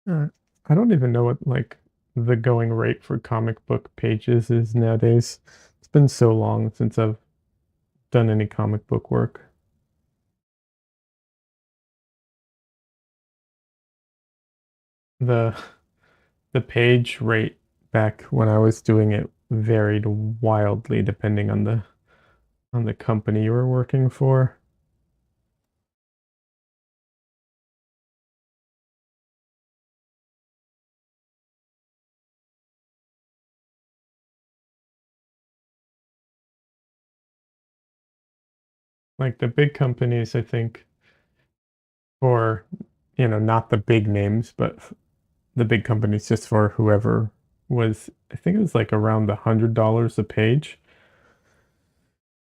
Uh, I don't even know what like the going rate for comic book pages is nowadays. It's been so long since I've done any comic book work. The the page rate back when I was doing it varied wildly depending on the company you were working for. Like the big companies, I think, for not the big names, but the big companies just for whoever was, I think it was like around $100 a page.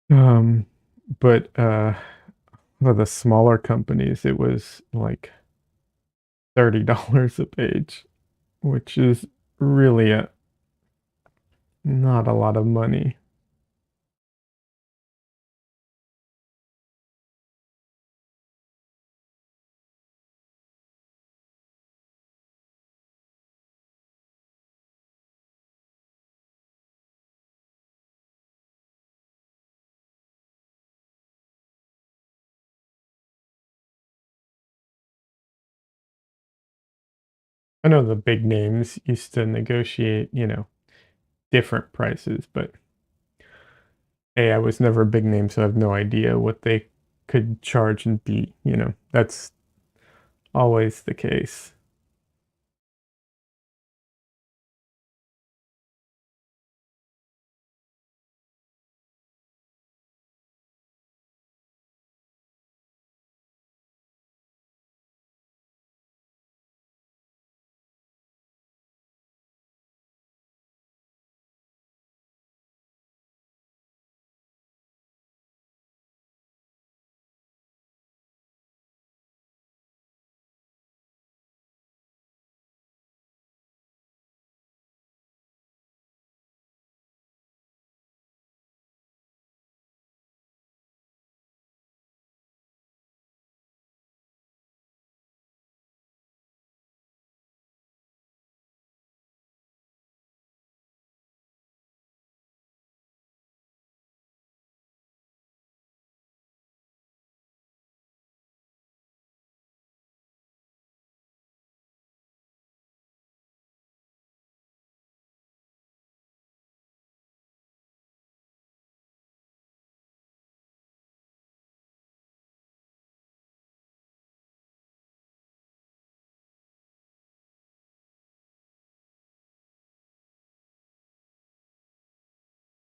Um, but for the smaller companies, it was like $30 a page, which is really not a lot of money. I know the big names used to negotiate, different prices, but hey, I was never a big name, so I have no idea what they could charge and beat, That's always the case.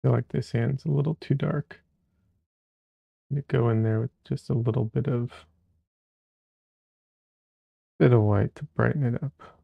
I feel like this hand's a little too dark. I'm gonna go in there with just a little bit of Bit of white to brighten it up.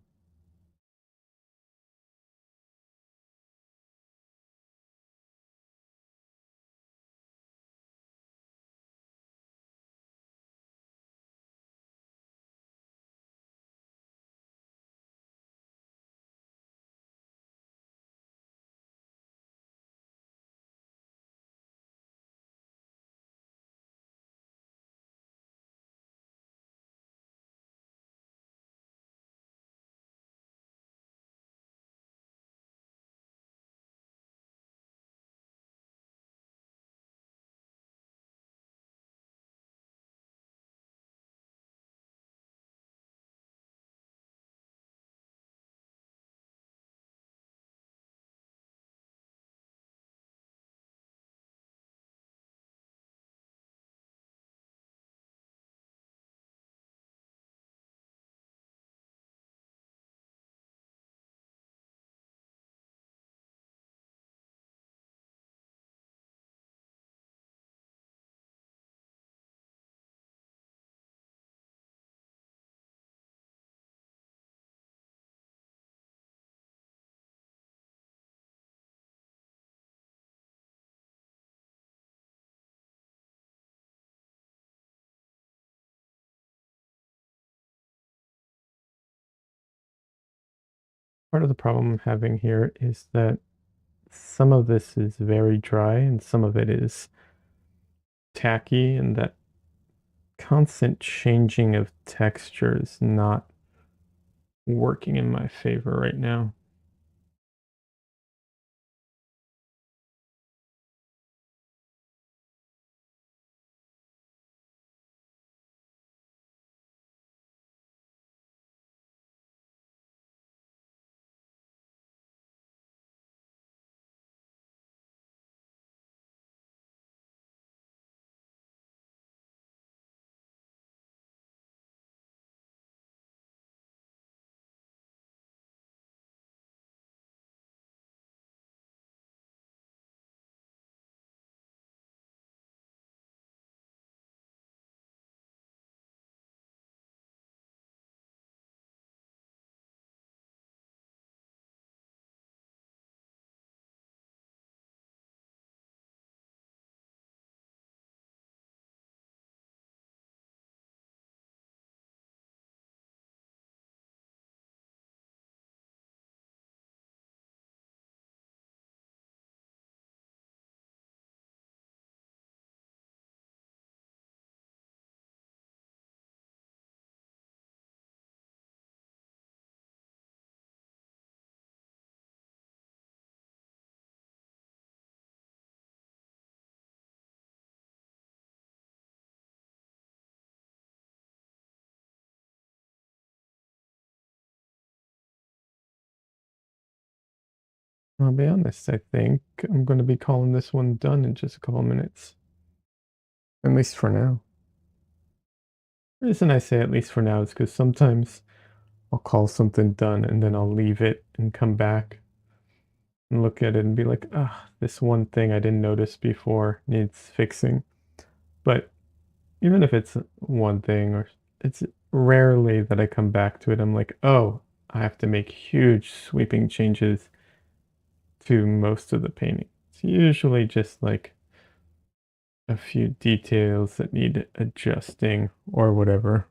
Part of the problem I'm having here is that some of this is very dry and some of it is tacky, and that constant changing of texture is not working in my favor right now. I'll be honest, I think I'm going to be calling this one done in just a couple minutes. At least for now. The reason I say at least for now is because sometimes I'll call something done and then I'll leave it and come back and look at it and be like, ah, this one thing I didn't notice before needs fixing. But even if it's one thing, or it's rarely that I come back to it, I'm like, oh, I have to make huge sweeping changes to most of the painting. It's usually just like a few details that need adjusting or whatever.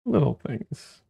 Little things.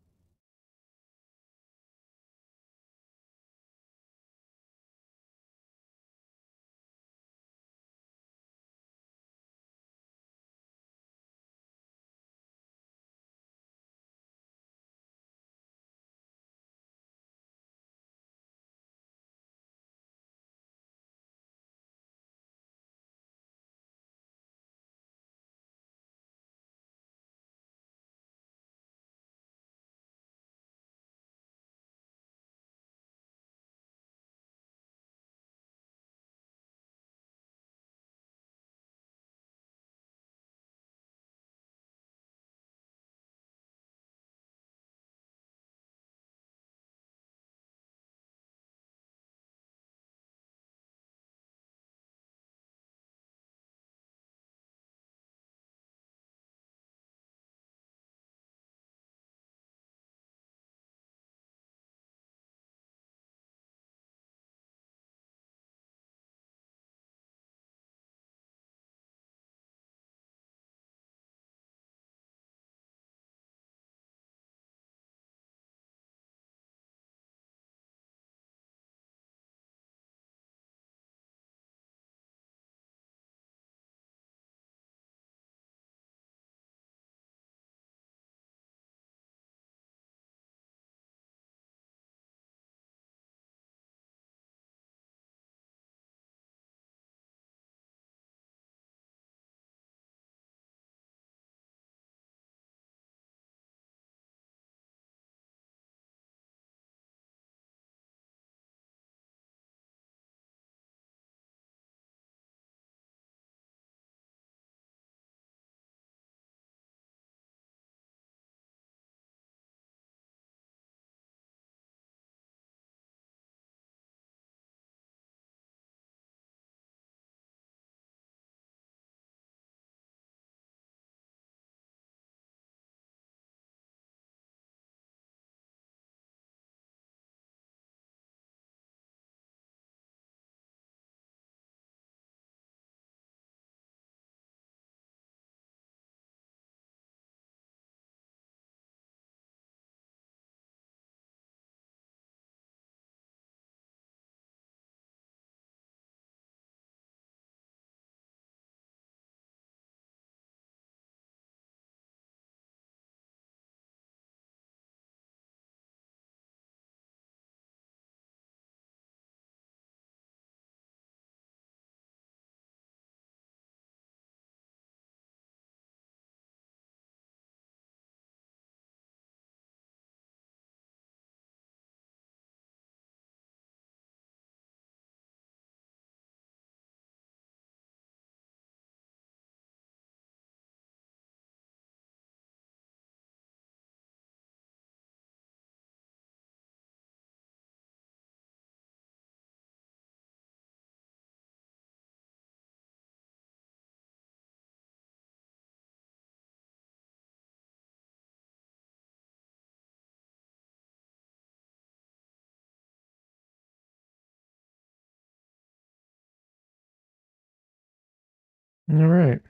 All right.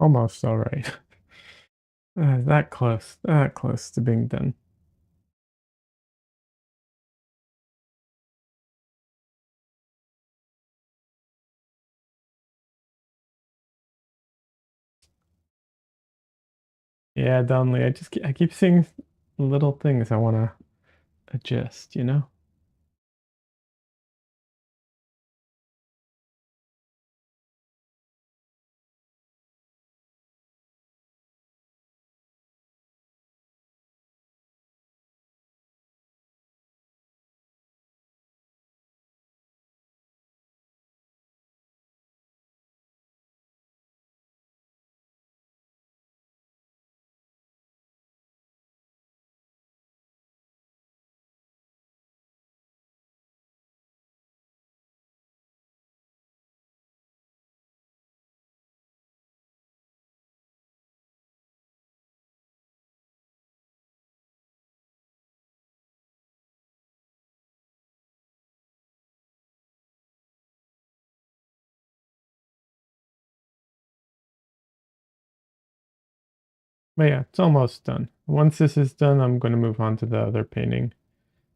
Almost all right. That close to being done. Yeah, Donnelly, I keep seeing little things I want to adjust, you know? But yeah, it's almost done. Once this is done, I'm going to move on to the other painting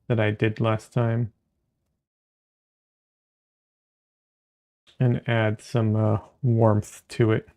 that I did last time and add some warmth to it.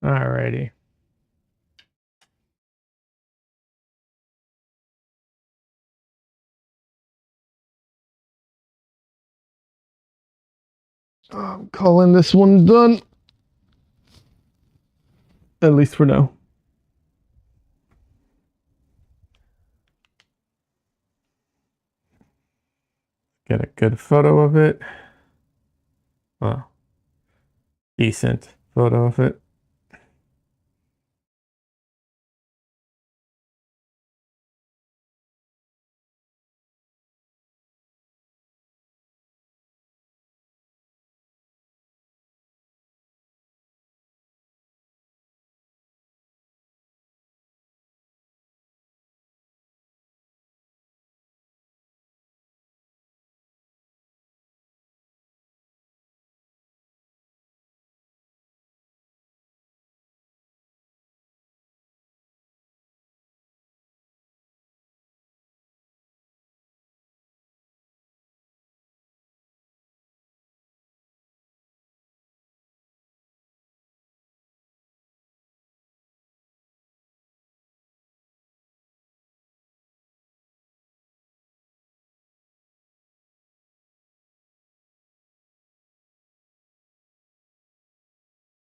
Alrighty. I'm calling this one done. At least for now. Get a good photo of it. Well, decent photo of it.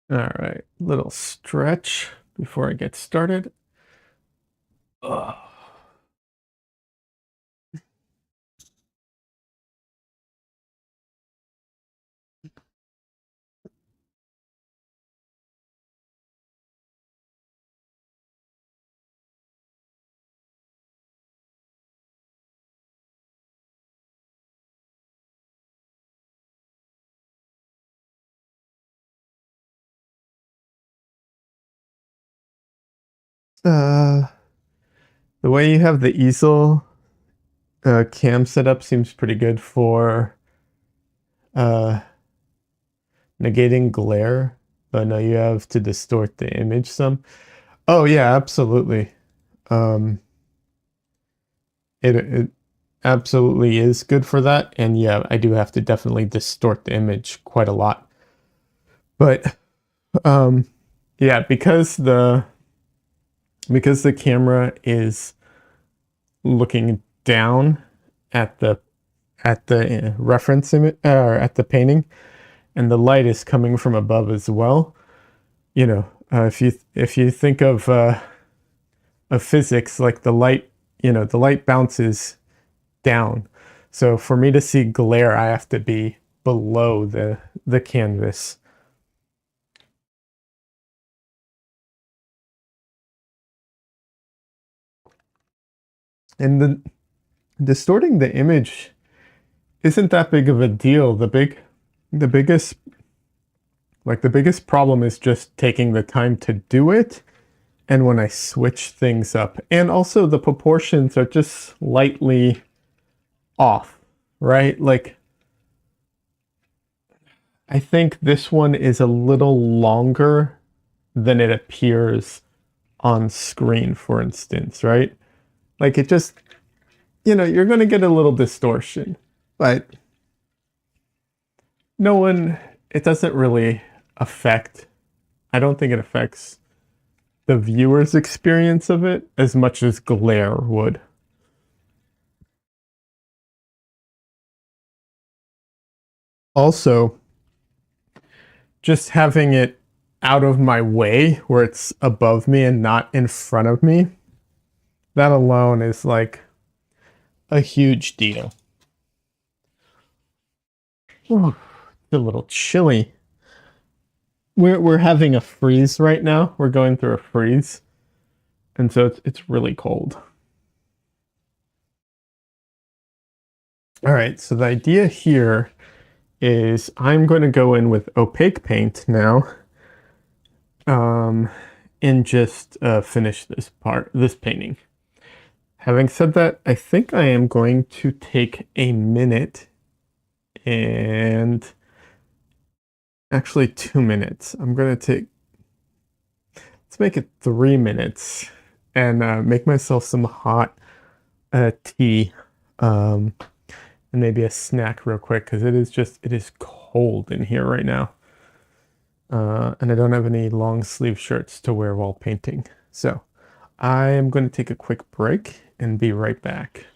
All right, little stretch before I get started. Ugh. Uh, the way you have the easel cam setup seems pretty good for uh, negating glare, but no, you have to distort the image some. Oh yeah, absolutely. Um, it absolutely is good for that. And yeah, I do have to definitely distort the image quite a lot. But um, yeah, because the camera is looking down at the reference image or at the painting, and the light is coming from above as well. If you think of physics, like the light, the light bounces down. So for me to see glare, I have to be below the canvas. And the distorting the image isn't that big of a deal. The biggest the biggest problem is just taking the time to do it and when I switch things up. And also the proportions are just slightly off, right? Like I think this one is a little longer than it appears on screen, for instance, right? Like it just, you're going to get a little distortion, but no one, it doesn't really affect, I don't think it affects the viewer's experience of it as much as glare would. Also, just having it out of my way where it's above me and not in front of me, that alone is like a huge deal. Ooh, it's a little chilly. We're having a freeze right now. We're going through a freeze, and so it's really cold. All right, so the idea here is I'm going to go in with opaque paint now, um, and just finish this painting. Having said that, I think I am going to take a minute and actually 2 minutes. I'm going to take, let's make it 3 minutes and make myself some hot tea um, and maybe a snack real quick because it is cold in here right now. And I don't have any long sleeve shirts to wear while painting. So I am going to take a quick break and be right back.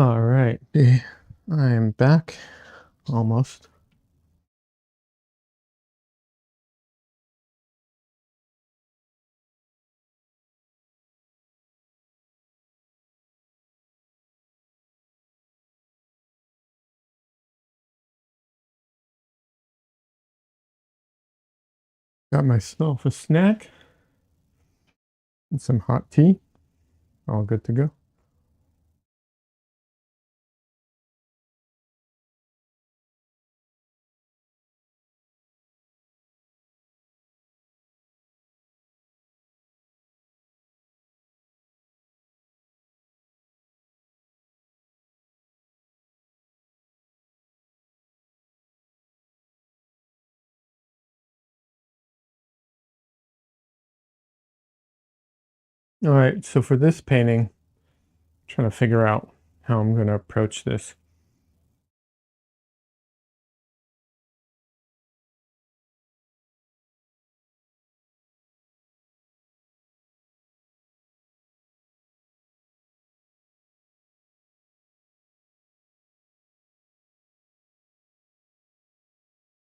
All right, I am back almost. Got myself a snack and some hot tea. All good to go. All right, so for this painting, I'm trying to figure out how I'm going to approach this.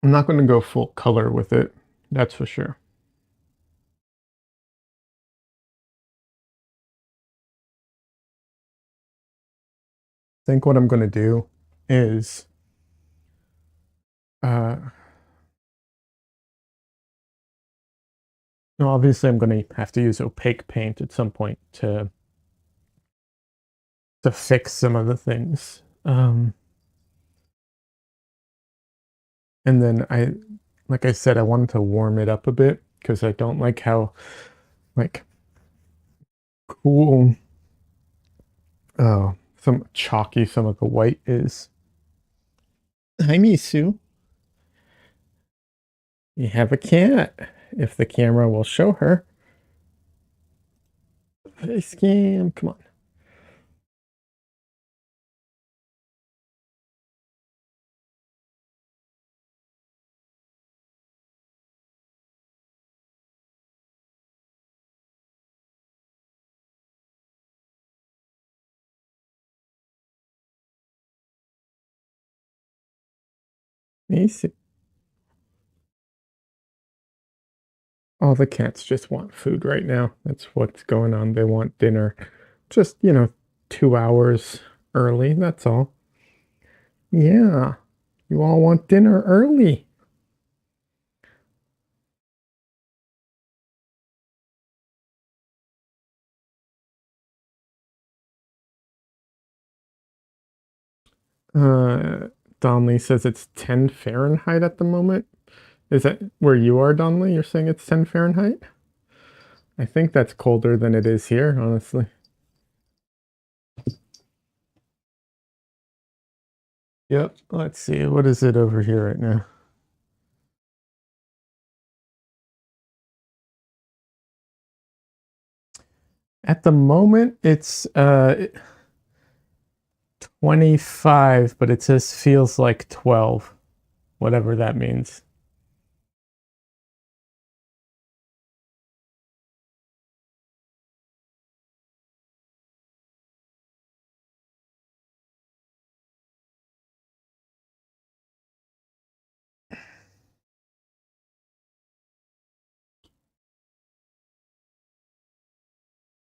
I'm not going to go full color with it, that's for sure. I think what I'm going to do is uh no, obviously I'm going to have to use opaque paint at some point to fix some of the things. And then like I said, I wanted to warm it up a bit because I don't like how like cool some chalky some of the white is. Hi, Misu. You have a cat. If the camera will show her. Face cam, come on. Misu. All the cats just want food right now. That's what's going on. They want dinner. Just, 2 hours early. That's all. Yeah. You all want dinner early. Uh, Donley says it's 10 Fahrenheit at the moment. Is that where you are, Donley? You're saying it's 10 Fahrenheit? I think that's colder than it is here, honestly. Yep. Let's see. What is it over here right now? At the moment, it's 25, but it says feels like 12, whatever that means.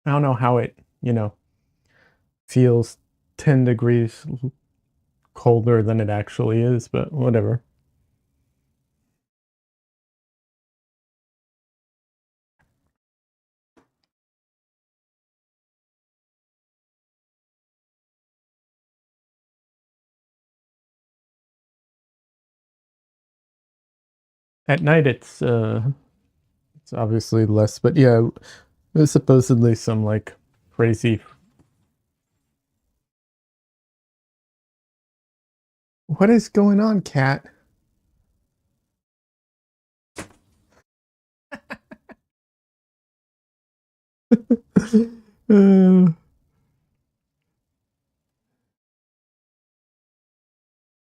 I don't know how it, feels 10 degrees colder than it actually is, but whatever. At night, it's obviously less, but yeah, there's supposedly some like crazy. What is going on, cat? I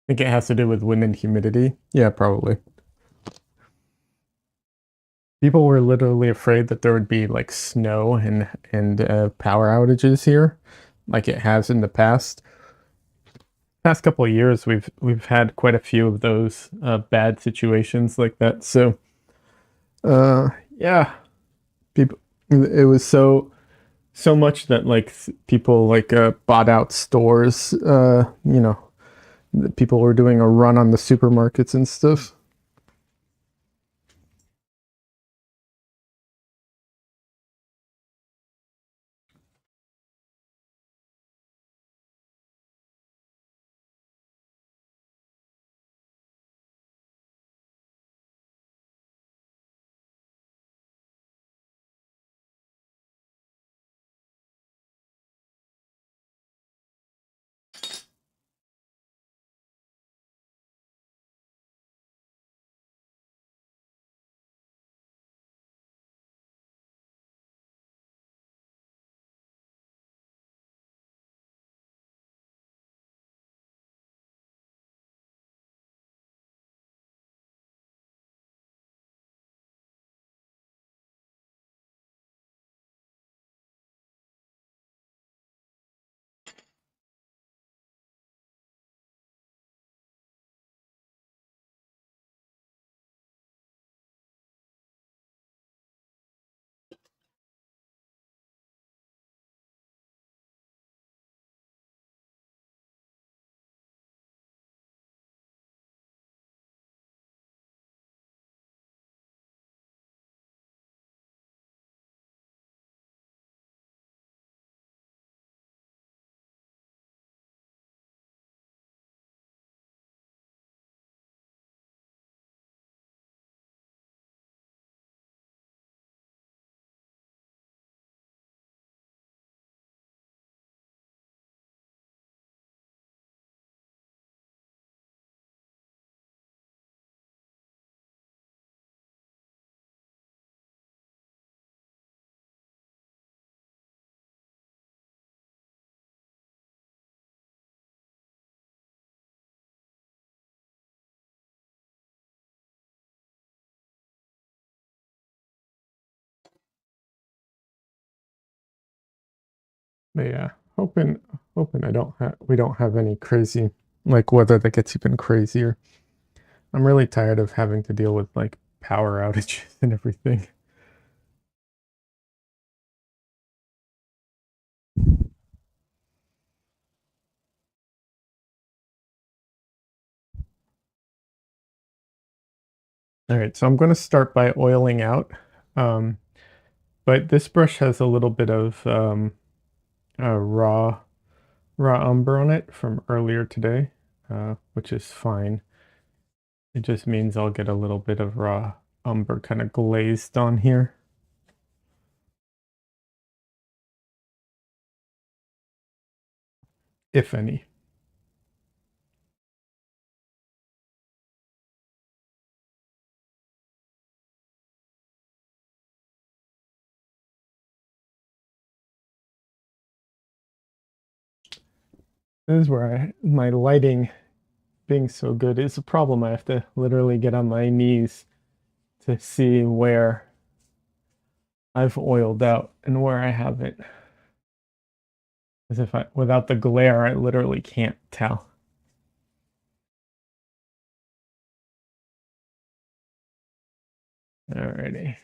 think it has to do with wind and humidity. Yeah, probably. People were literally afraid that there would be like snow and power outages here, like it has in the past. past couple of years we've had quite a few of those bad situations like that. So uh, yeah, people. It was so much that like people like bought out stores. People were doing a run on the supermarkets and stuff. But yeah, hoping I don't have we don't have any crazy like weather that gets even crazier. I'm really tired of having to deal with like power outages and everything. All right, so I'm going to start by oiling out. Um, but this brush has a little bit of raw umber on it from earlier today, which is fine. It just means I'll get a little bit of raw umber kind of glazed on here. If any. This is where my lighting being so good is a problem. I have to literally get on my knees to see where I've oiled out and where I haven't. As if without the glare, I literally can't tell. Alrighty.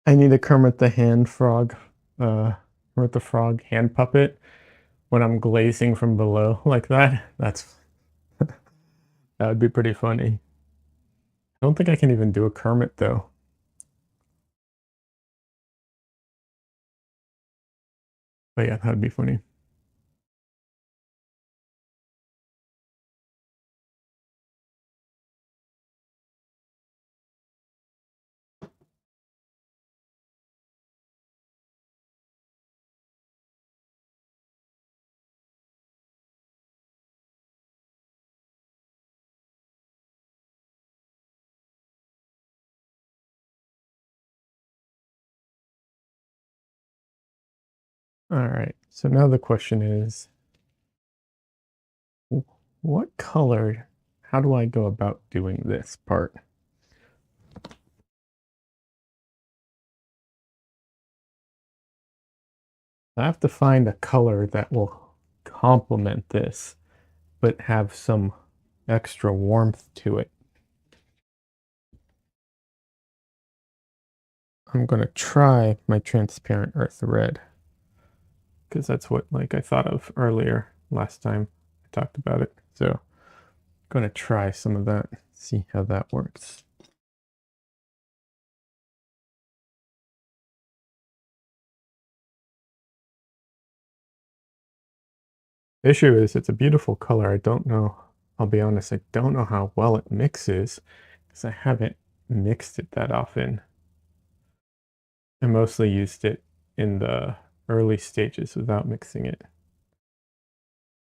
I need to Kermit the hand frog, Kermit the frog hand puppet when I'm glazing from below like that. That would be pretty funny. I don't think I can even do a Kermit though. But yeah, that would be funny. All right. So now the question is, what color? How do I go about doing this part? I have to find a color that will complement this, but have some extra warmth to it. I'm gonna try my transparent earth red because that's what I thought of earlier last time I talked about it. So I'm gonna try some of that, see how that works. Issue is it's a beautiful color. I don't know. I'll be honest, I don't know how well it mixes because I haven't mixed it that often. I mostly used it in the early stages without mixing it.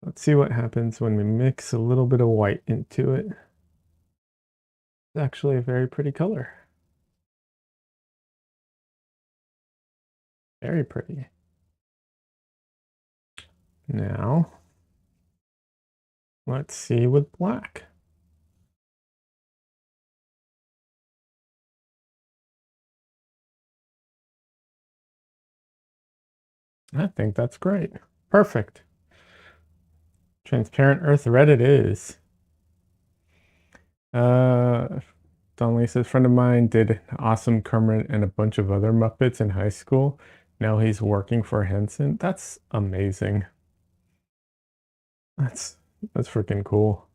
Let's see what happens when we mix a little bit of white into it. It's actually a very pretty color. Very pretty. Now, let's see with black. I think that's great. Perfect. Transparent earth red it is. Don Lisa's friend of mine did Awesome Kermit and a bunch of other Muppets in high school. Now he's working for Henson. That's amazing. That's that's freaking cool.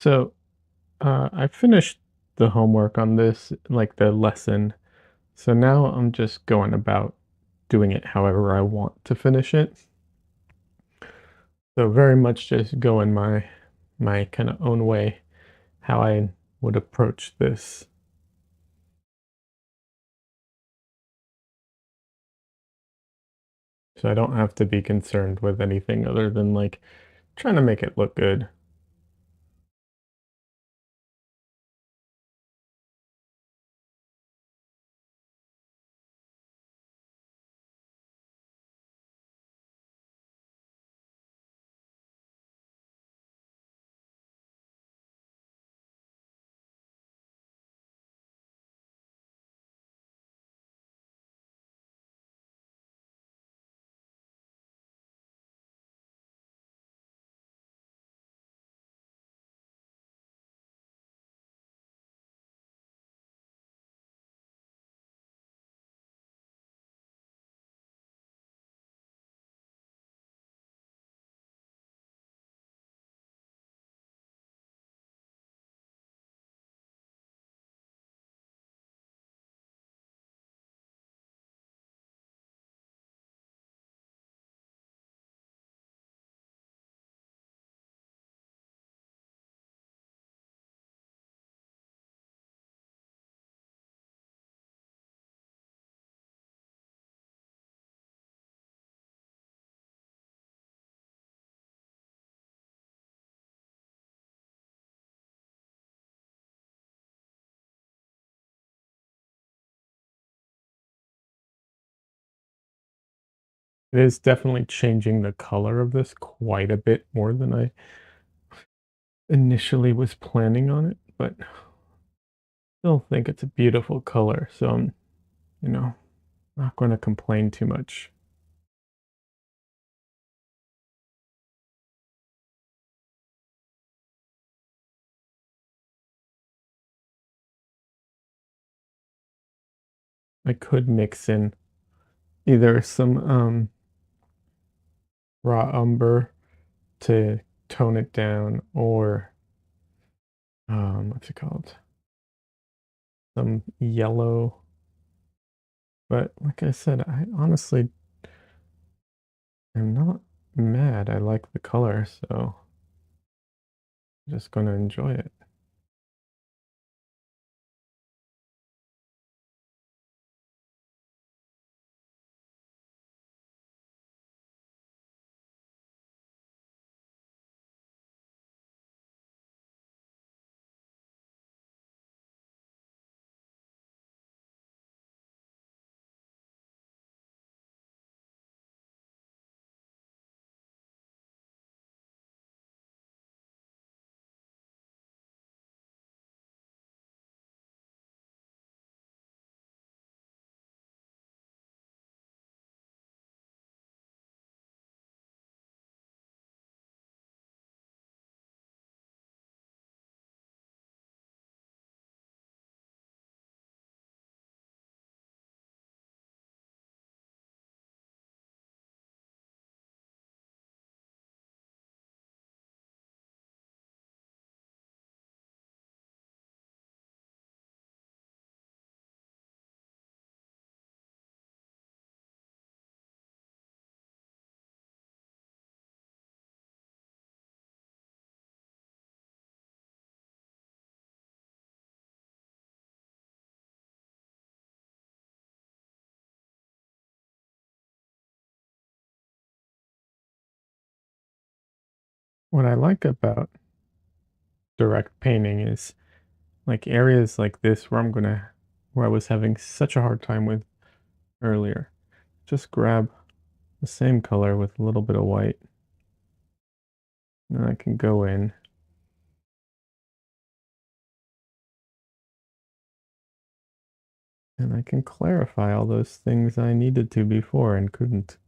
So I finished the homework on this, like the lesson. So now I'm just going about doing it however I want to finish it. So very much just going my kind of own way, how I would approach this. So I don't have to be concerned with anything other than trying to make it look good. It is definitely changing the color of this quite a bit more than I initially was planning on it, but still think it's a beautiful color, so I'm, you know, not gonna complain too much. I could mix in either some, raw umber to tone it down or, what's it called? Some yellow, but like I said, I honestly am not mad. I like the color, so I'm just gonna enjoy it. What I like about direct painting is like areas like this where I was having such a hard time with earlier. Just grab the same color with a little bit of white, and I can go in and I can clarify all those things I needed to before and couldn't.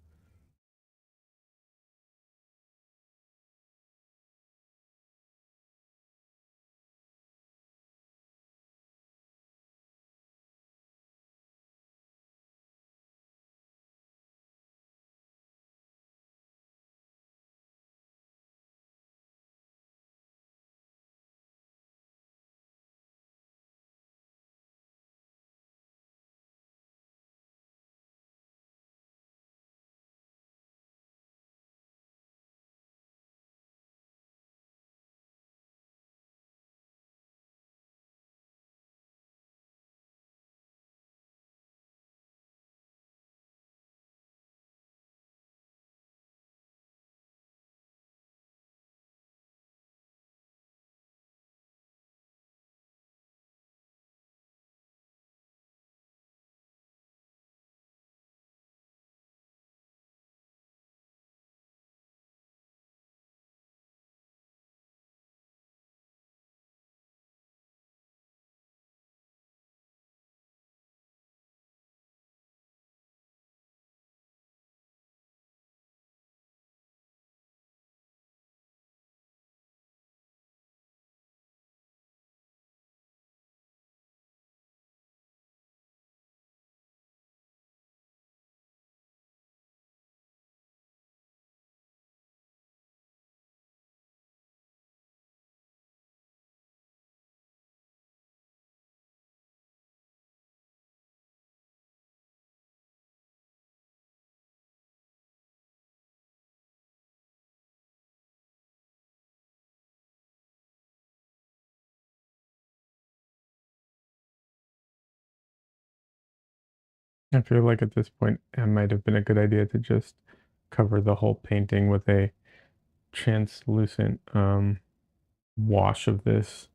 I feel like at this point it might have been a good idea to just cover the whole painting with a translucent wash of this.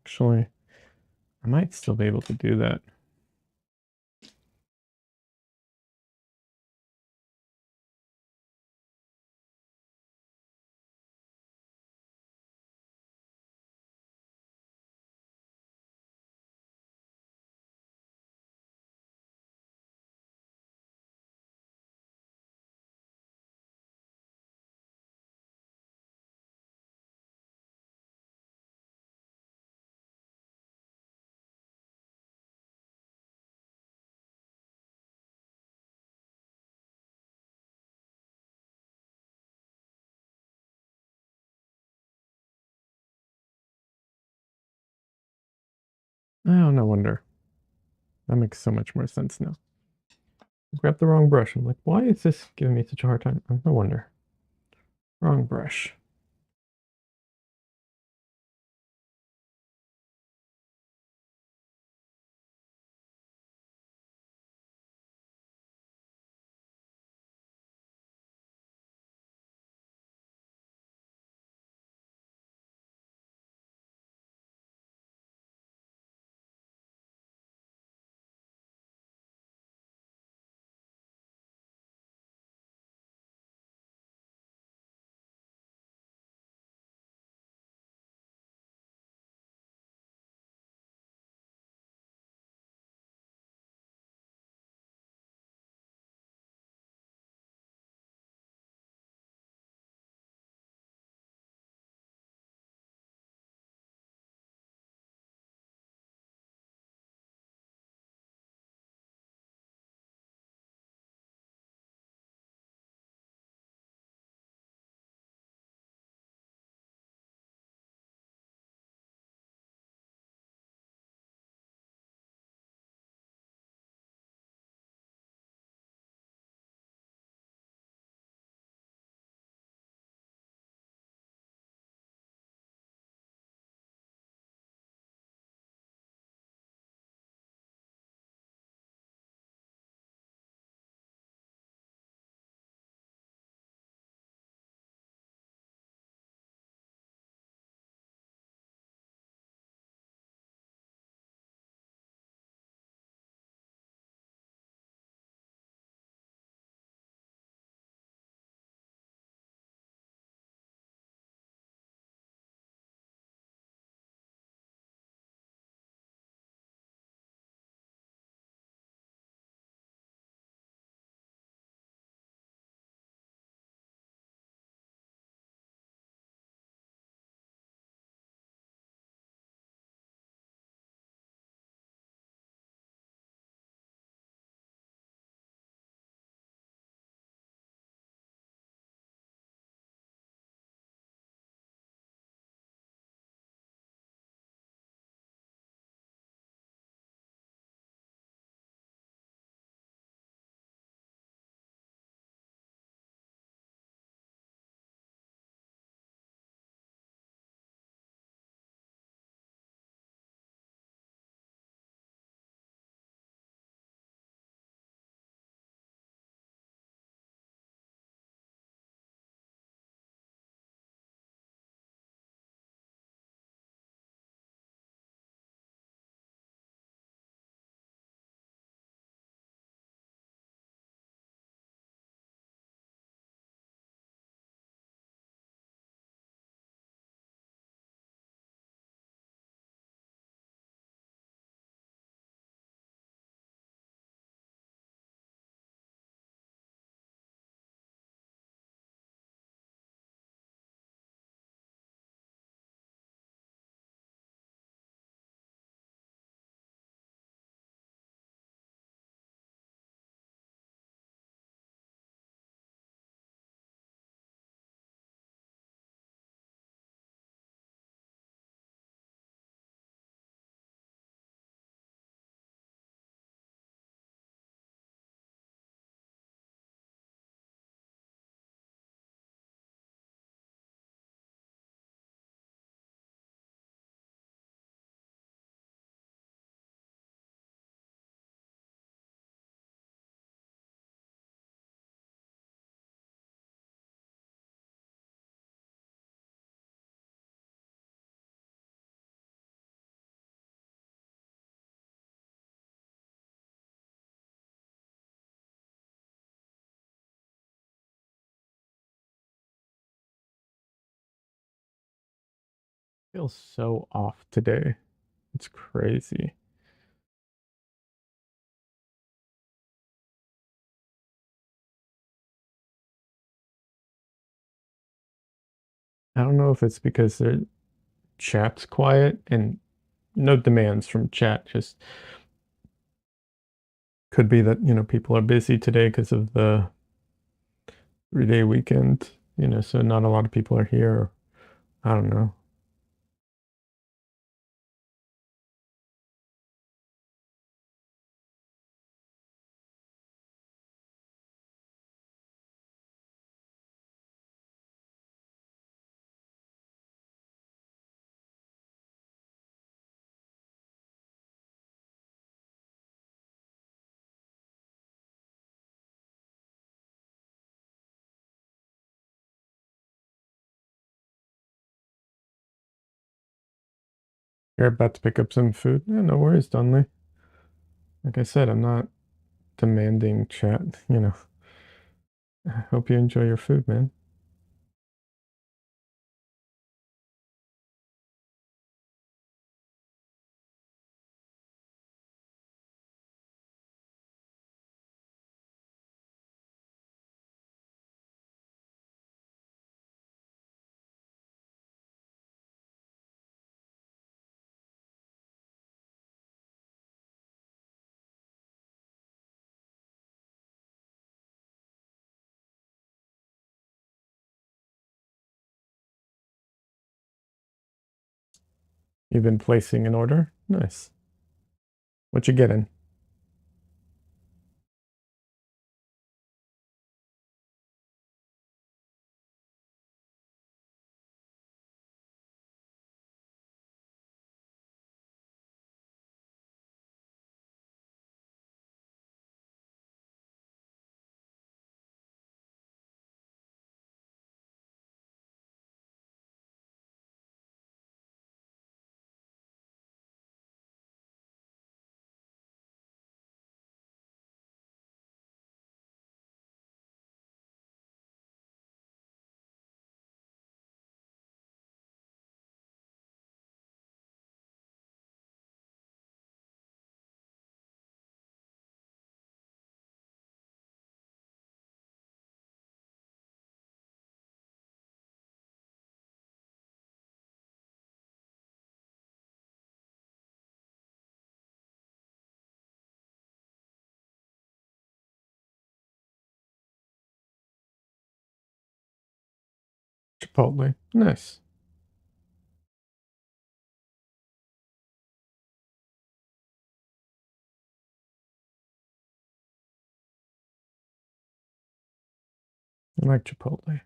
Actually, I might still be able to do that. Oh, no wonder. That makes so much more sense now. I grabbed the wrong brush. I'm like, why is this giving me such a hard time? Oh, no wonder. Wrong brush. Feels so off today. It's crazy. I don't know if it's because their chat's quiet and no demands from chat. Just could be that, people are busy today because of the 3-day weekend, so not a lot of people are here. I don't know. You're about to pick up some food? Yeah, no worries, Dunley. Like I said, I'm not demanding chat, you know. I hope you enjoy your food, man. You've been placing an order? Nice. What you getting? Chipotle. Nice. I like Chipotle.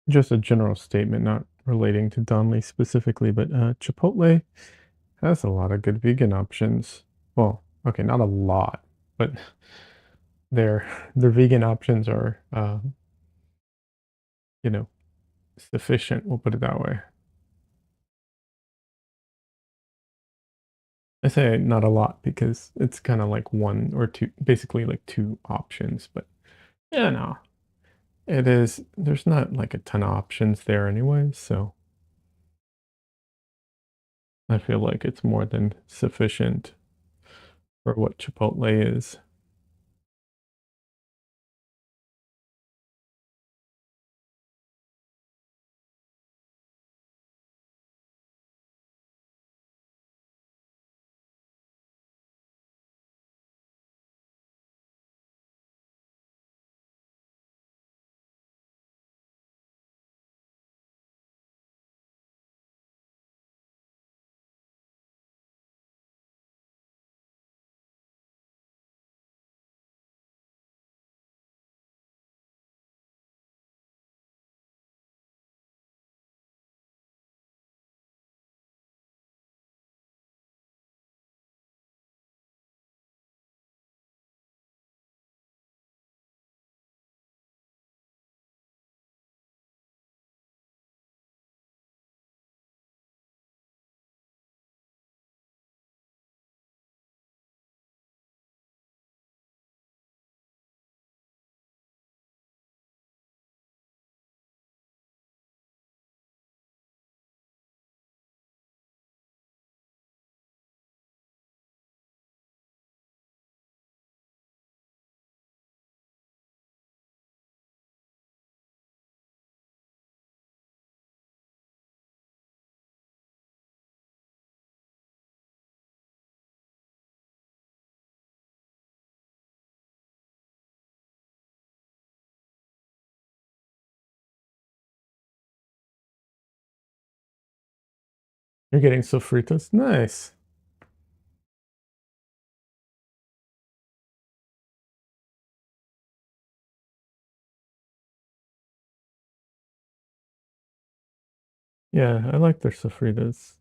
Just a general statement, not relating to Donley specifically, but Chipotle has a lot of good vegan options. Well, okay, not a lot, but their their vegan options are, you know, sufficient. We'll put it that way. I say not a lot because it's kind of like one or two, basically like two options. But yeah, no, it is. There's not like a ton of options there anyway, so I feel like it's more than sufficient for what Chipotle is. You're getting sofritas? Nice. Yeah, I like their sofritas.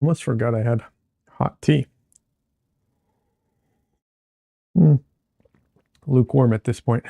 Almost forgot I had hot tea. Mm, lukewarm at this point.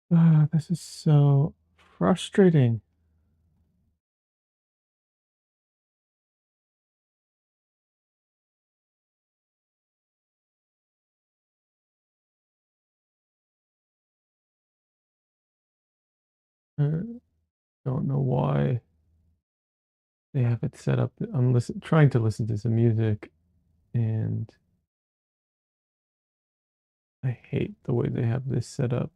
This is so frustrating. I don't know why they have it set up. I'm trying to listen to some music, and I hate the way they have this set up.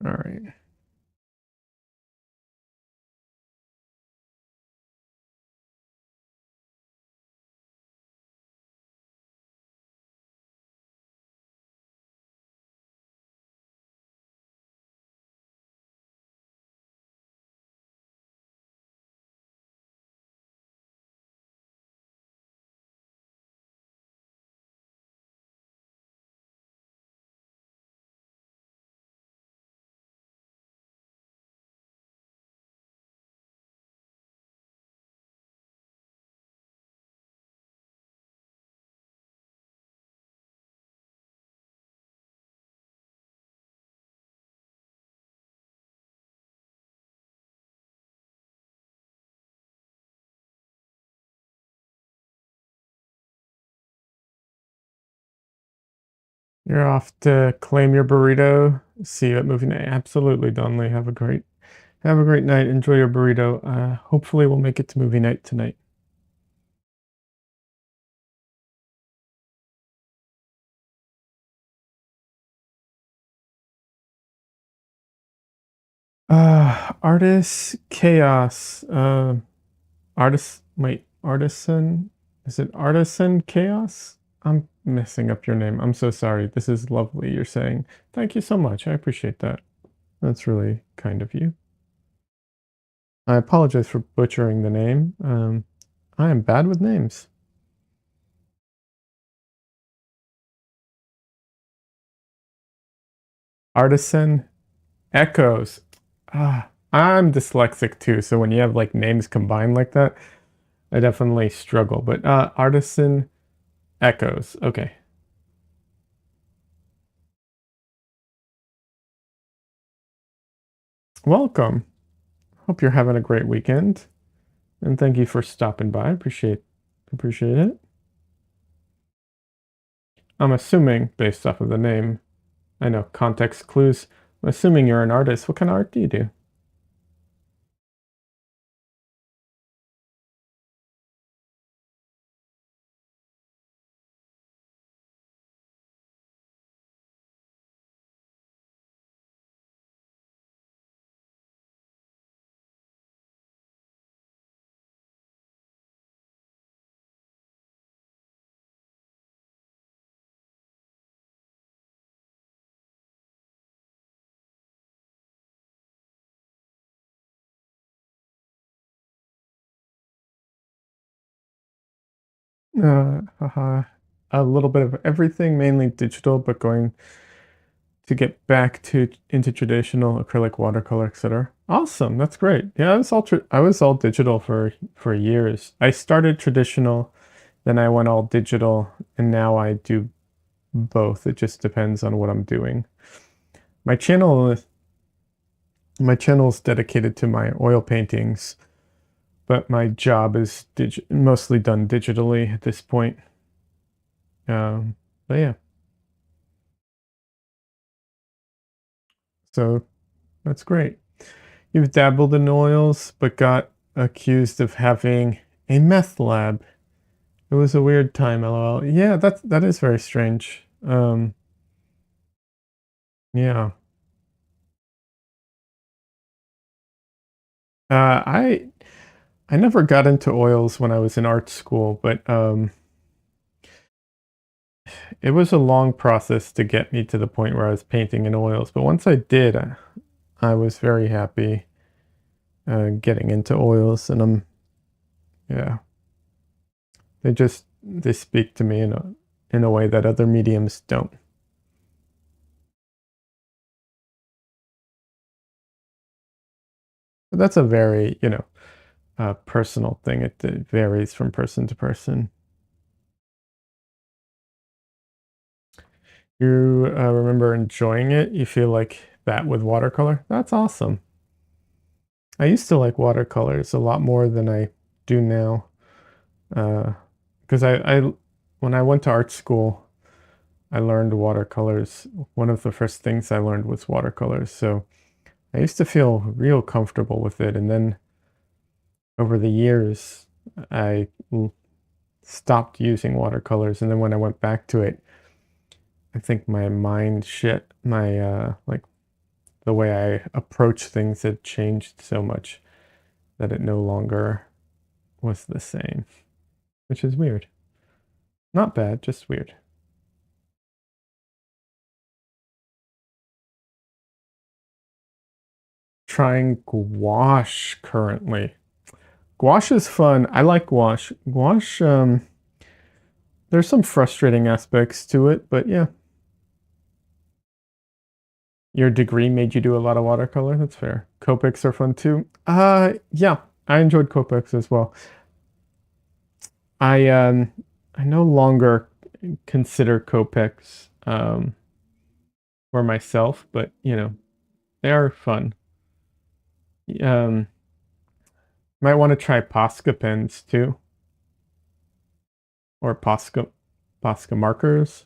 All right. You're off to claim your burrito. See you at movie night. Absolutely, Donnelly. Have a great night. Enjoy your burrito. Hopefully we'll make it to movie night tonight. Artist chaos. Artisan. Is it artisan chaos? I'm messing up your name. I'm so sorry. This is lovely. You're saying thank you so much. I appreciate that. That's really kind of you. I apologize for butchering the name. I am bad with names. Artisan echoes. I'm dyslexic too, so when you have like names combined like that, I definitely struggle. But artisan echoes. Okay. Welcome. Hope you're having a great weekend. And thank you for stopping by. Appreciate it. I'm assuming, based off of the name, I know context clues. I'm assuming you're an artist. What kind of art do you do? Haha. A little bit of everything, mainly digital, but going to get back to into traditional acrylic, watercolor, etc. Awesome, that's great. Yeah, I was all digital for years. I started traditional, then I went all digital, and now I do both. It just depends on what I'm doing. My channel my channel is dedicated to my oil paintings, but my job is mostly done digitally at this point. But yeah, so that's great. You've dabbled in oils, but got accused of having a meth lab. It was a weird time, lol. Yeah, that is very strange. Yeah. Uh, I I never got into oils when I was in art school, but it was a long process to get me to the point where I was painting in oils. But once I did, I was very happy getting into oils, and yeah, they speak to me in a way that other mediums don't. But that's a very, personal thing. It varies from person to person. You remember enjoying it? You feel like that with watercolor? That's awesome. I used to like watercolors a lot more than I do now. Because when I went to art school, I learned watercolors. One of the first things I learned was watercolors. So I used to feel real comfortable with it. And then over the years, I stopped using watercolors. And then when I went back to it, I think my mind shit, my like the way I approach things had changed so much that it no longer was the same, which is weird. Not bad, just weird. Trying gouache currently. Gouache is fun. I like gouache. Gouache, there's some frustrating aspects to it, but yeah. Your degree made you do a lot of watercolor. That's fair. Copics are fun too. Yeah, I enjoyed Copics as well. I no longer consider Copics for myself, but they are fun. Um, might want to try Posca pens too, or Posca markers.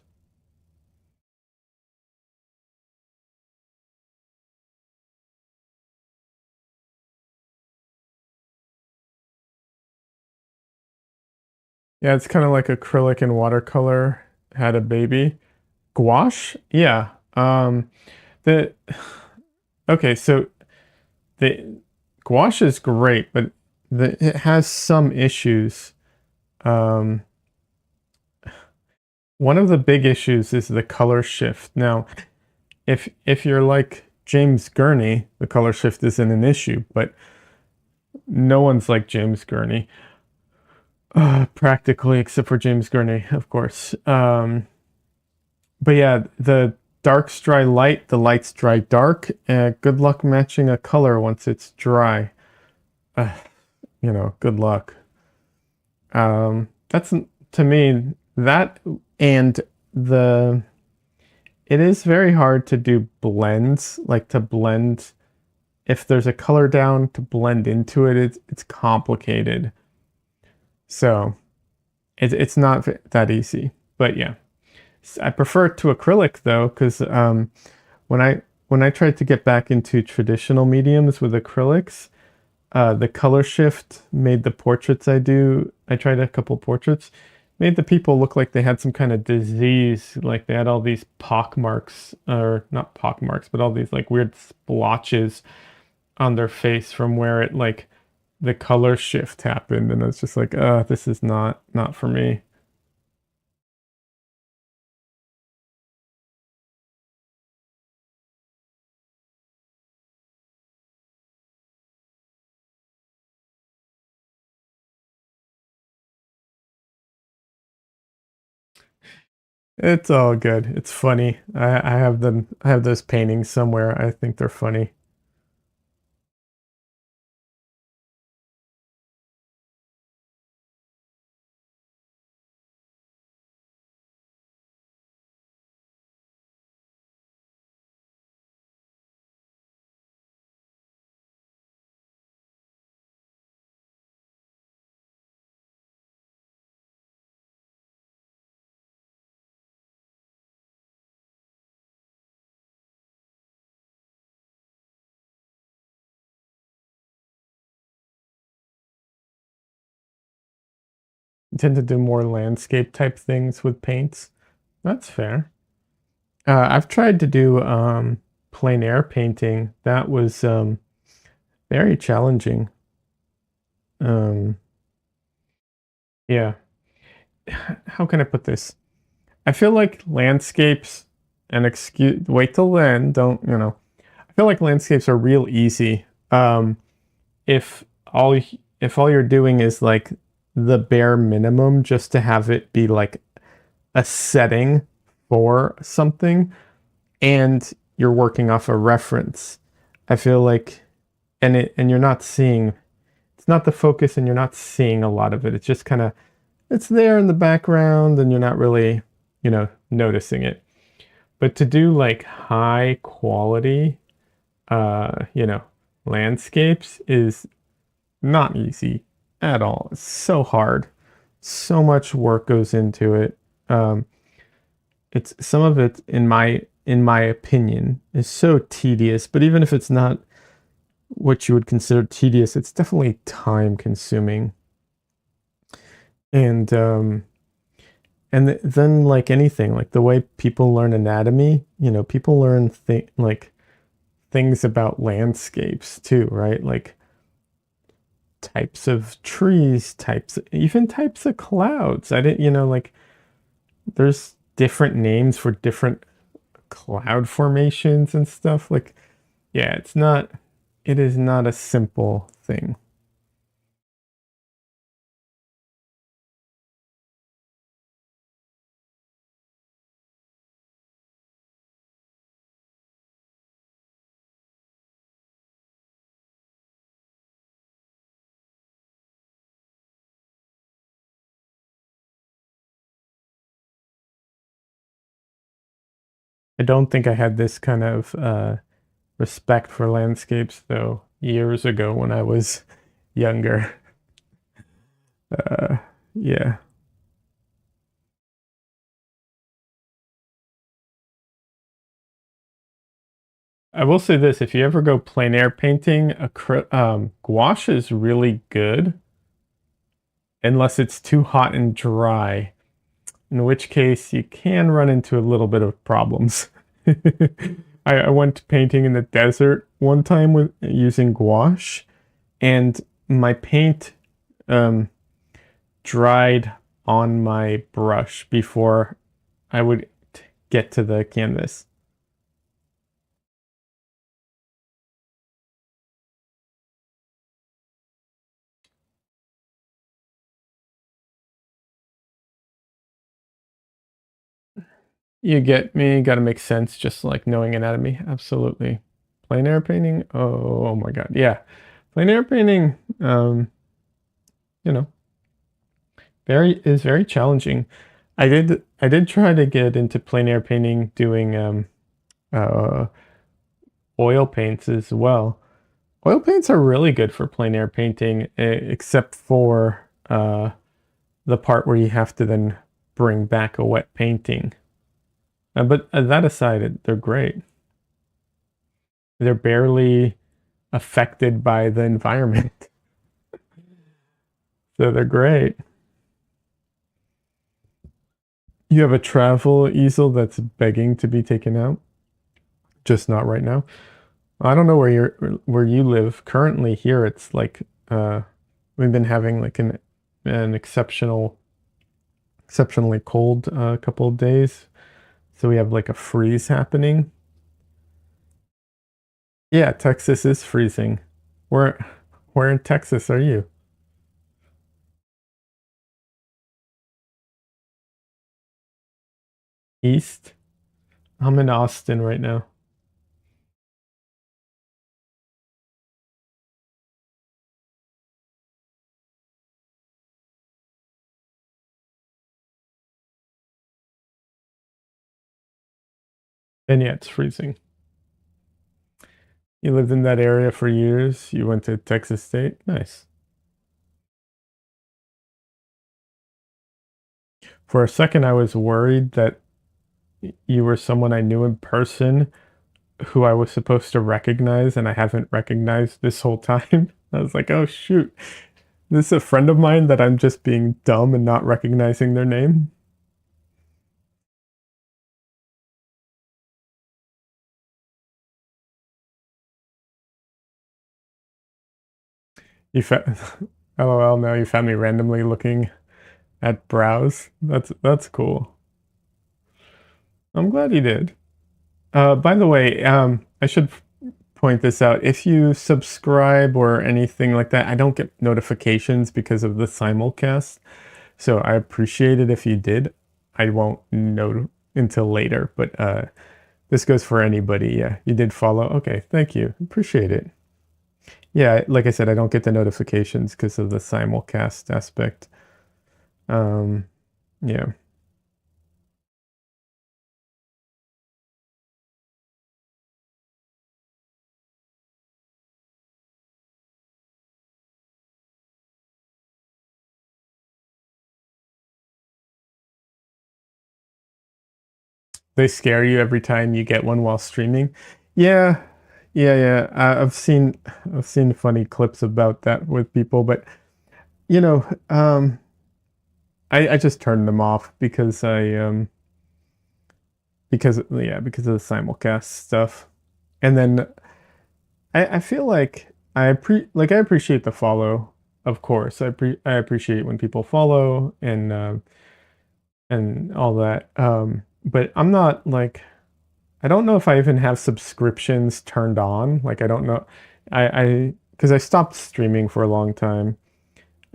Yeah, it's kind of like acrylic and watercolor had a baby. Gouache? Yeah. The okay, so the gouache is great, but it has some issues. Um, one of the big issues is the color shift. Now, if you're like James Gurney, the color shift isn't an issue, but no one's like James Gurney, practically, except for James Gurney, of course. But yeah, the dark's dry light, the light's dry dark. Good luck matching a color once it's dry. Uh, good luck. That's to me that and the it is very hard to do blends, like to blend if there's a color down to blend into it. It's complicated. So it's not that easy. But yeah, I prefer it to acrylic though, because when I tried to get back into traditional mediums with acrylics, the color shift made the portraits I tried a couple portraits, made the people look like they had some kind of disease, like they had all these pock marks, or not pock marks, but all these like weird splotches on their face from where it like the color shift happened. And it's just like, this is not for me. It's all good. It's funny. I have them. I have those paintings somewhere. I think they're funny. I tend to do more landscape type things with paints. That's fair. I've tried to do plein air painting. That was very challenging. Um, yeah. How can I put this? I feel like landscapes and excuse wait till then. Don't I feel like landscapes are real easy. If all if all you're doing is like the bare minimum just to have it be like a setting for something, and you're working off a reference. I feel like, and you're not seeing, it's not the focus and you're not seeing a lot of it. It's just kind of, it's there in the background and you're not really, noticing it. But to do like high quality, landscapes is not easy at all. It's so hard. So much work goes into it. Um, it's some of it in my opinion is so tedious, but even if it's not what you would consider tedious, it's definitely time consuming. And then like anything, like the way people learn anatomy, people learn like things about landscapes too, right? Like types of trees, even types of clouds. I didn't, like there's different names for different cloud formations and stuff. Like, yeah, it is not a simple thing. I don't think I had this kind of respect for landscapes though years ago when I was younger. Uh, yeah. I will say this, if you ever go plein air painting, gouache is really good unless it's too hot and dry, in which case you can run into a little bit of problems. I went painting in the desert one time with using gouache, and my paint um, dried on my brush before I would get to the canvas. You get me, gotta make sense, just like knowing anatomy. Absolutely. Plein air painting, oh my god, yeah. Plein air painting, you know, very challenging. I did try to get into plein air painting doing uh oil paints as well. Oil paints are really good for plein air painting, except for the part where you have to then bring back a wet painting. But that aside, they're great. They're barely affected by the environment, so they're great. You have a travel easel that's begging to be taken out, just not right now. I don't know where you live. Currently here, it's like we've been having like an exceptionally cold couple of days. So we have like a freeze happening. Yeah, Texas is freezing. Where where in Texas are you? East? I'm in Austin right now. And yeah, it's freezing. You lived in that area for years. You went to Texas State. Nice. For a second, I was worried that you were someone I knew in person who I was supposed to recognize and I haven't recognized this whole time. I was like, oh shoot, this is a friend of mine that I'm just being dumb and not recognizing their name. You fa- LOL, now you found me randomly looking at browse. That's cool. I'm glad you did. By the way, I should point this out. If you subscribe or anything like that, I don't get notifications because of the simulcast. So I appreciate it if you did. I won't know until later, but this goes for anybody. Yeah, you did follow. Okay, thank you. Appreciate it. Yeah, like I said, I don't get the notifications because of the simulcast aspect. Um, yeah. They scare you every time you get one while streaming. Yeah, yeah. I've seen funny clips about that with people, but you know, I just turned them off because because of the simulcast stuff. And then I feel like I appreciate the follow, of course. I appreciate when people follow and all that. But I'm not like I don't know if I even have subscriptions turned on. Like I don't know. I because I stopped streaming for a long time.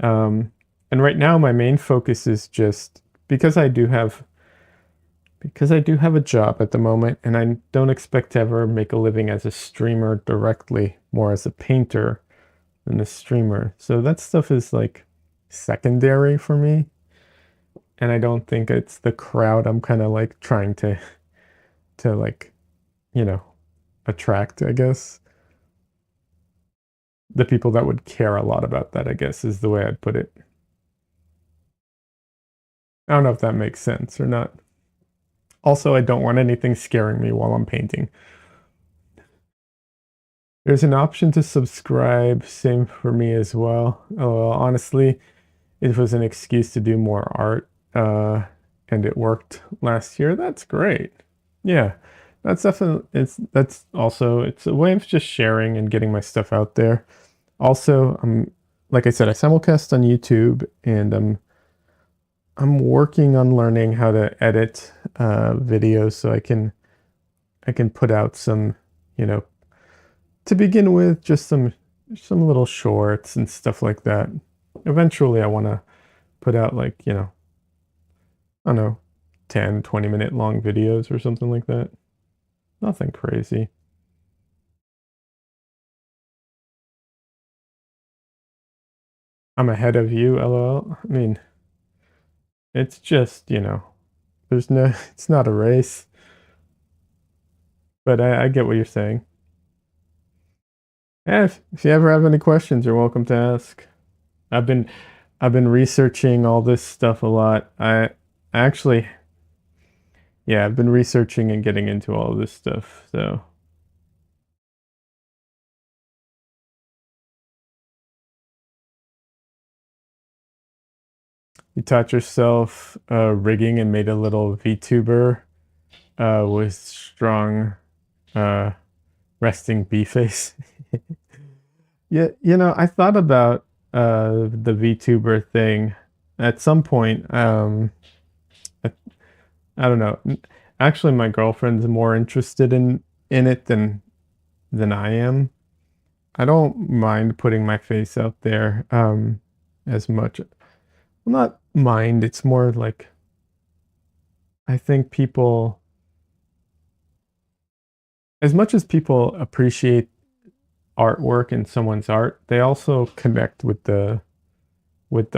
Um, and right now my main focus is just because I do have a job at the moment and I don't expect to ever make a living as a streamer directly, more as a painter than a streamer. So that stuff is like secondary for me. And I don't think it's the crowd I'm kind of like trying to like, you know, attract, I guess. The people that would care a lot about that, I guess, is the way I'd put it. I don't know if that makes sense or not. Also, I don't want anything scaring me while I'm painting. There's an option to subscribe, same for me as well. Honestly, it was an excuse to do more art, and it worked last year. That's great. Yeah, that's definitely that's also it's a way of just sharing and getting my stuff out there. Also, like I said, I simulcast on YouTube, and I'm working on learning how to edit videos so I can put out some, you know, to begin with, just some little shorts and stuff like that. Eventually, I want to put out like, I don't know, 10, 20-minute long videos or something like that. Nothing crazy. I'm ahead of you, LOL. I mean, it's just, there's no, it's not a race, but I get what you're saying. Yeah, if you ever have any questions, you're welcome to ask. I've been I've been researching all this stuff a lot. Actually, yeah, I've been researching and getting into all this stuff. So you taught yourself rigging and made a little VTuber with strong uh, resting B face. Yeah, I thought about the VTuber thing at some point. I, I don't know. Actually, my girlfriend's more interested in it than I am. I don't mind putting my face out there as much. Well, not mind. It's more like I think people, as much as people appreciate artwork and someone's art, they also connect with the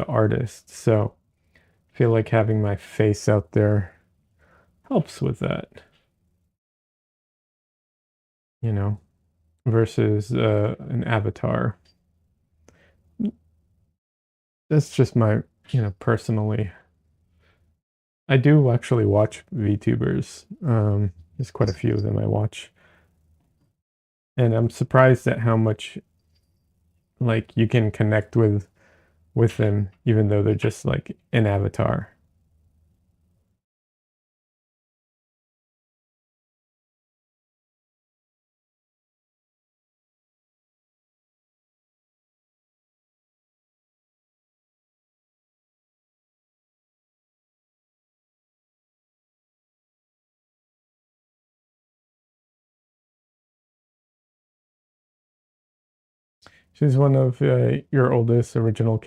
artist. So I feel like having my face out there helps with that, you know, versus an avatar. That's just my, personally. I do actually watch VTubers. There's quite a few of them I watch, and I'm surprised at how much like you can connect with them, even though they're just like an avatar. She's one of your oldest uh, original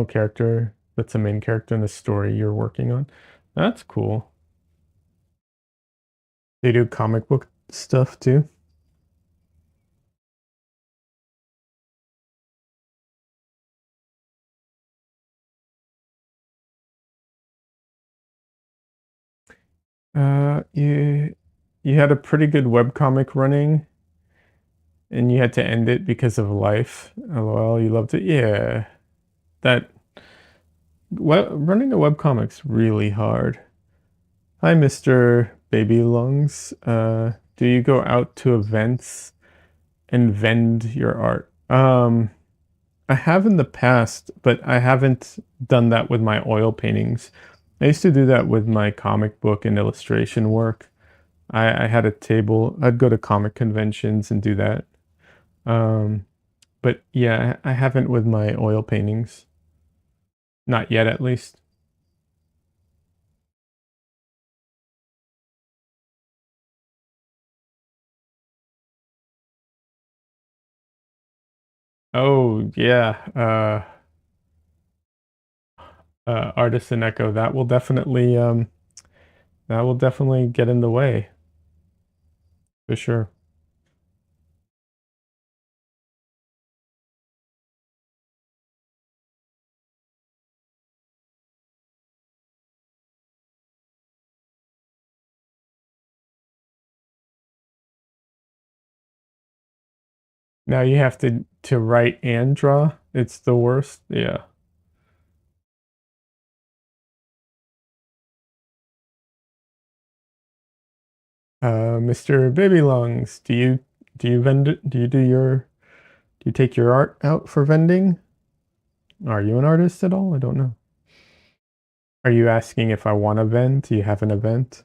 character. That's the main character in the story you're working on. That's cool. They do comic book stuff too. You had a pretty good webcomic running, and you had to end it because of life. LOL, you loved it. Yeah, that running a webcomic's really hard. Hi, Mr. Baby Lungs. Do you go out to events and vend your art? I have in the past, but I haven't done that with my oil paintings. I used to do that with my comic book and illustration work. I had a table. I'd go to comic conventions and do that. Um, but yeah, I haven't with my oil paintings. Not yet, at least. Oh yeah, Artisan Echo. That will definitely get in the way for sure. Now you have to write and draw. It's the worst. Yeah. Mr. Baby Lungs, do you vend it? Do you take your art out for vending? Are you an artist at all? I don't know. Are you asking if I want to vend? Do you have an event?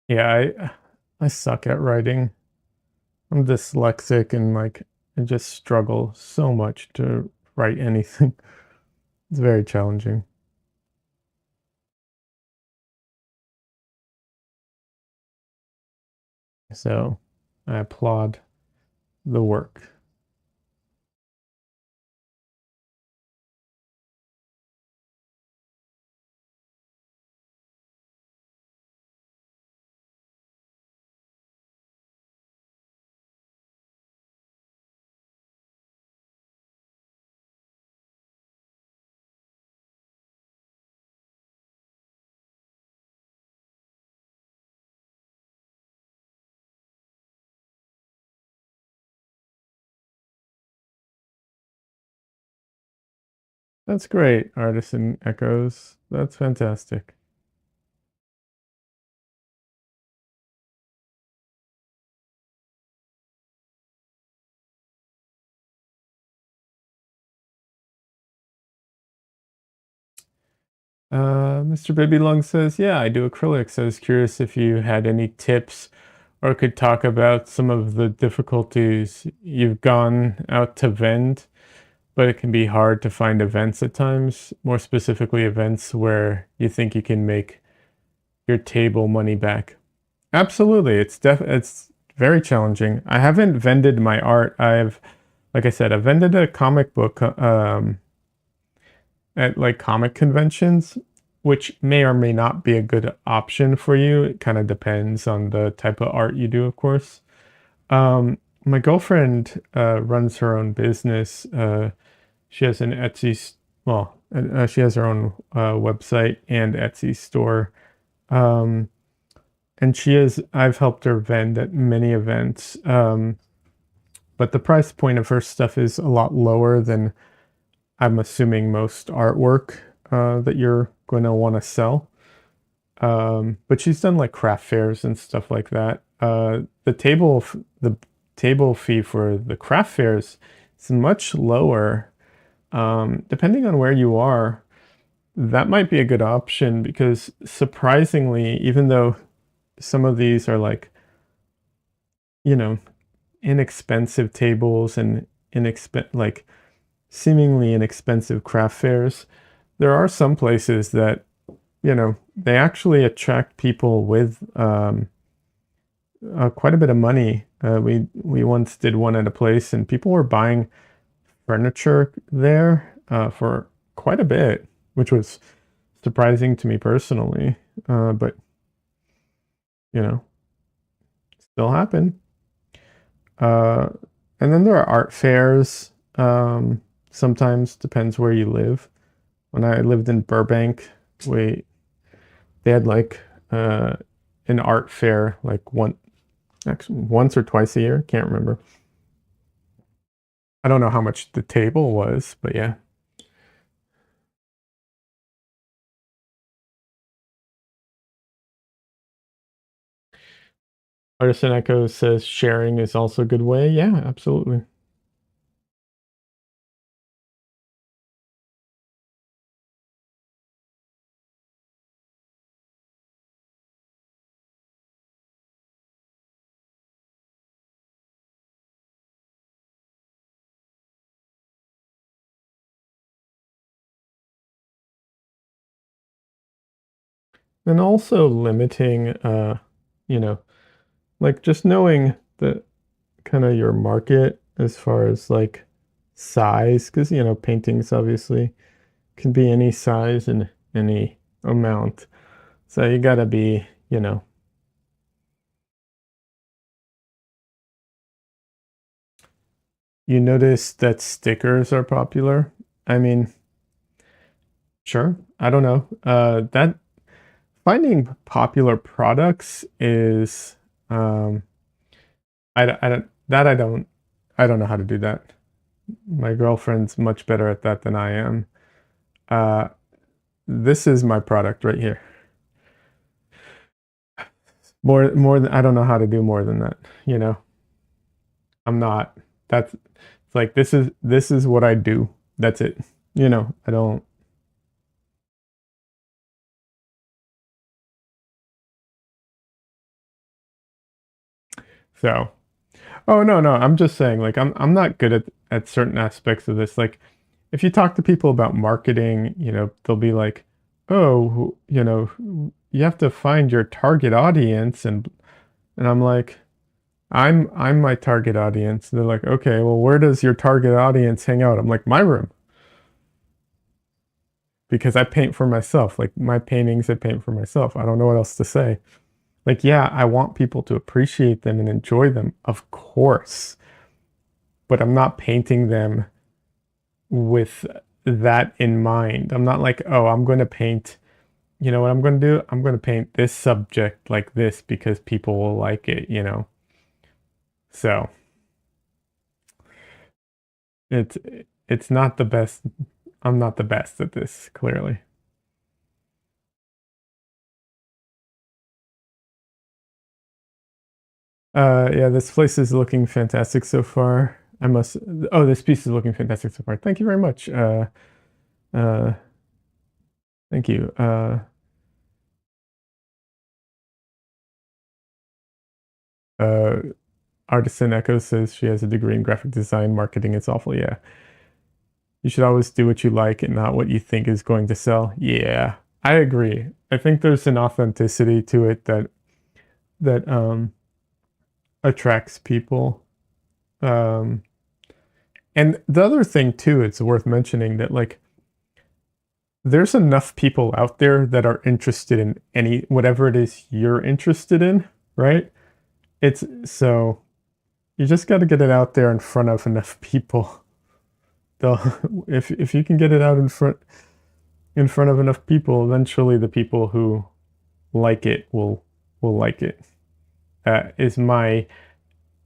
Yeah, I suck at writing. I'm dyslexic and like I just struggle so much to write anything. It's very challenging. So I applaud the work. That's great, Artisan Echoes. That's fantastic. Mr. Baby Lung says, yeah, I do acrylics. I was curious if you had any tips or could talk about some of the difficulties you've gone out to vend, but it can be hard to find events at times, more specifically events where you think you can make your table money back. Absolutely. It's very challenging. I haven't vended my art. Like I said, I've vended a comic book at like comic conventions, which may or may not be a good option for you. It kind of depends on the type of art you do, of course. My girlfriend runs her own business. She has an she has her own website and Etsy store. Um, and I've helped her vend at many events. But the price point of her stuff is a lot lower than I'm assuming most artwork that you're going to want to sell. But she's done like craft fairs and stuff like that. The table fee for the craft fairs is much lower. Depending on where you are, that might be a good option because surprisingly, even though some of these are like, you know, inexpensive tables and like seemingly inexpensive craft fairs, there are some places that, they actually attract people with quite a bit of money. We once did one at a place, and people were buying furniture there for quite a bit, which was surprising to me personally. But you know, still happen. Uh, and then there are art fairs. Sometimes depends where you live. When I lived in Burbank, we they had like an art fair like once or twice a year. Can't remember. I don't know how much the table was, but yeah. Artisan Echo says sharing is also a good way. Yeah, absolutely. And also limiting, you know, like just knowing the kind of your market as far as like size, because, paintings obviously can be any size and any amount. So you gotta be, you notice that stickers are popular. I mean, sure. I don't know. That finding popular products is, I don't, that I don't know how to do that. My girlfriend's much better at that than I am. Uh, this is my product right here. More than I don't know how to do more than that. You know, I'm not. That's it's like this is what I do. That's it. I don't. So, oh no, no, I'm just saying like I'm not good at certain aspects of this. Like if you talk to people about marketing, they'll be like, "Oh, you have to find your target audience," and I'm like, I'm my target audience. And they're like, "Okay, well, where does your target audience hang out?" I'm like, "My room." Because I paint for myself. Like my paintings, I paint for myself. I don't know what else to say. Like, yeah, I want people to appreciate them and enjoy them, of course, but I'm not painting them with that in mind. I'm not like, oh, I'm going to paint, you know what I'm going to do? I'm going to paint this subject like this because people will like it. So it's it's not the best. I'm not the best at this, clearly. Yeah, this place is looking fantastic so far. I must. Oh, this piece is looking fantastic so far. Thank you very much. Uh, thank you. Uh, Artisan Echo says she has a degree in graphic design. Marketing is awful. Yeah, you should always do what you like and not what you think is going to sell. Yeah, I agree. I think there's an authenticity to it that attracts people. Um, and the other thing too, it's worth mentioning that like there's enough people out there that are interested in any whatever it is you're interested in, right? It's so you just got to get it out there in front of enough people. They'll if you can get it out in front of enough people, eventually the people who like it will like it. Is my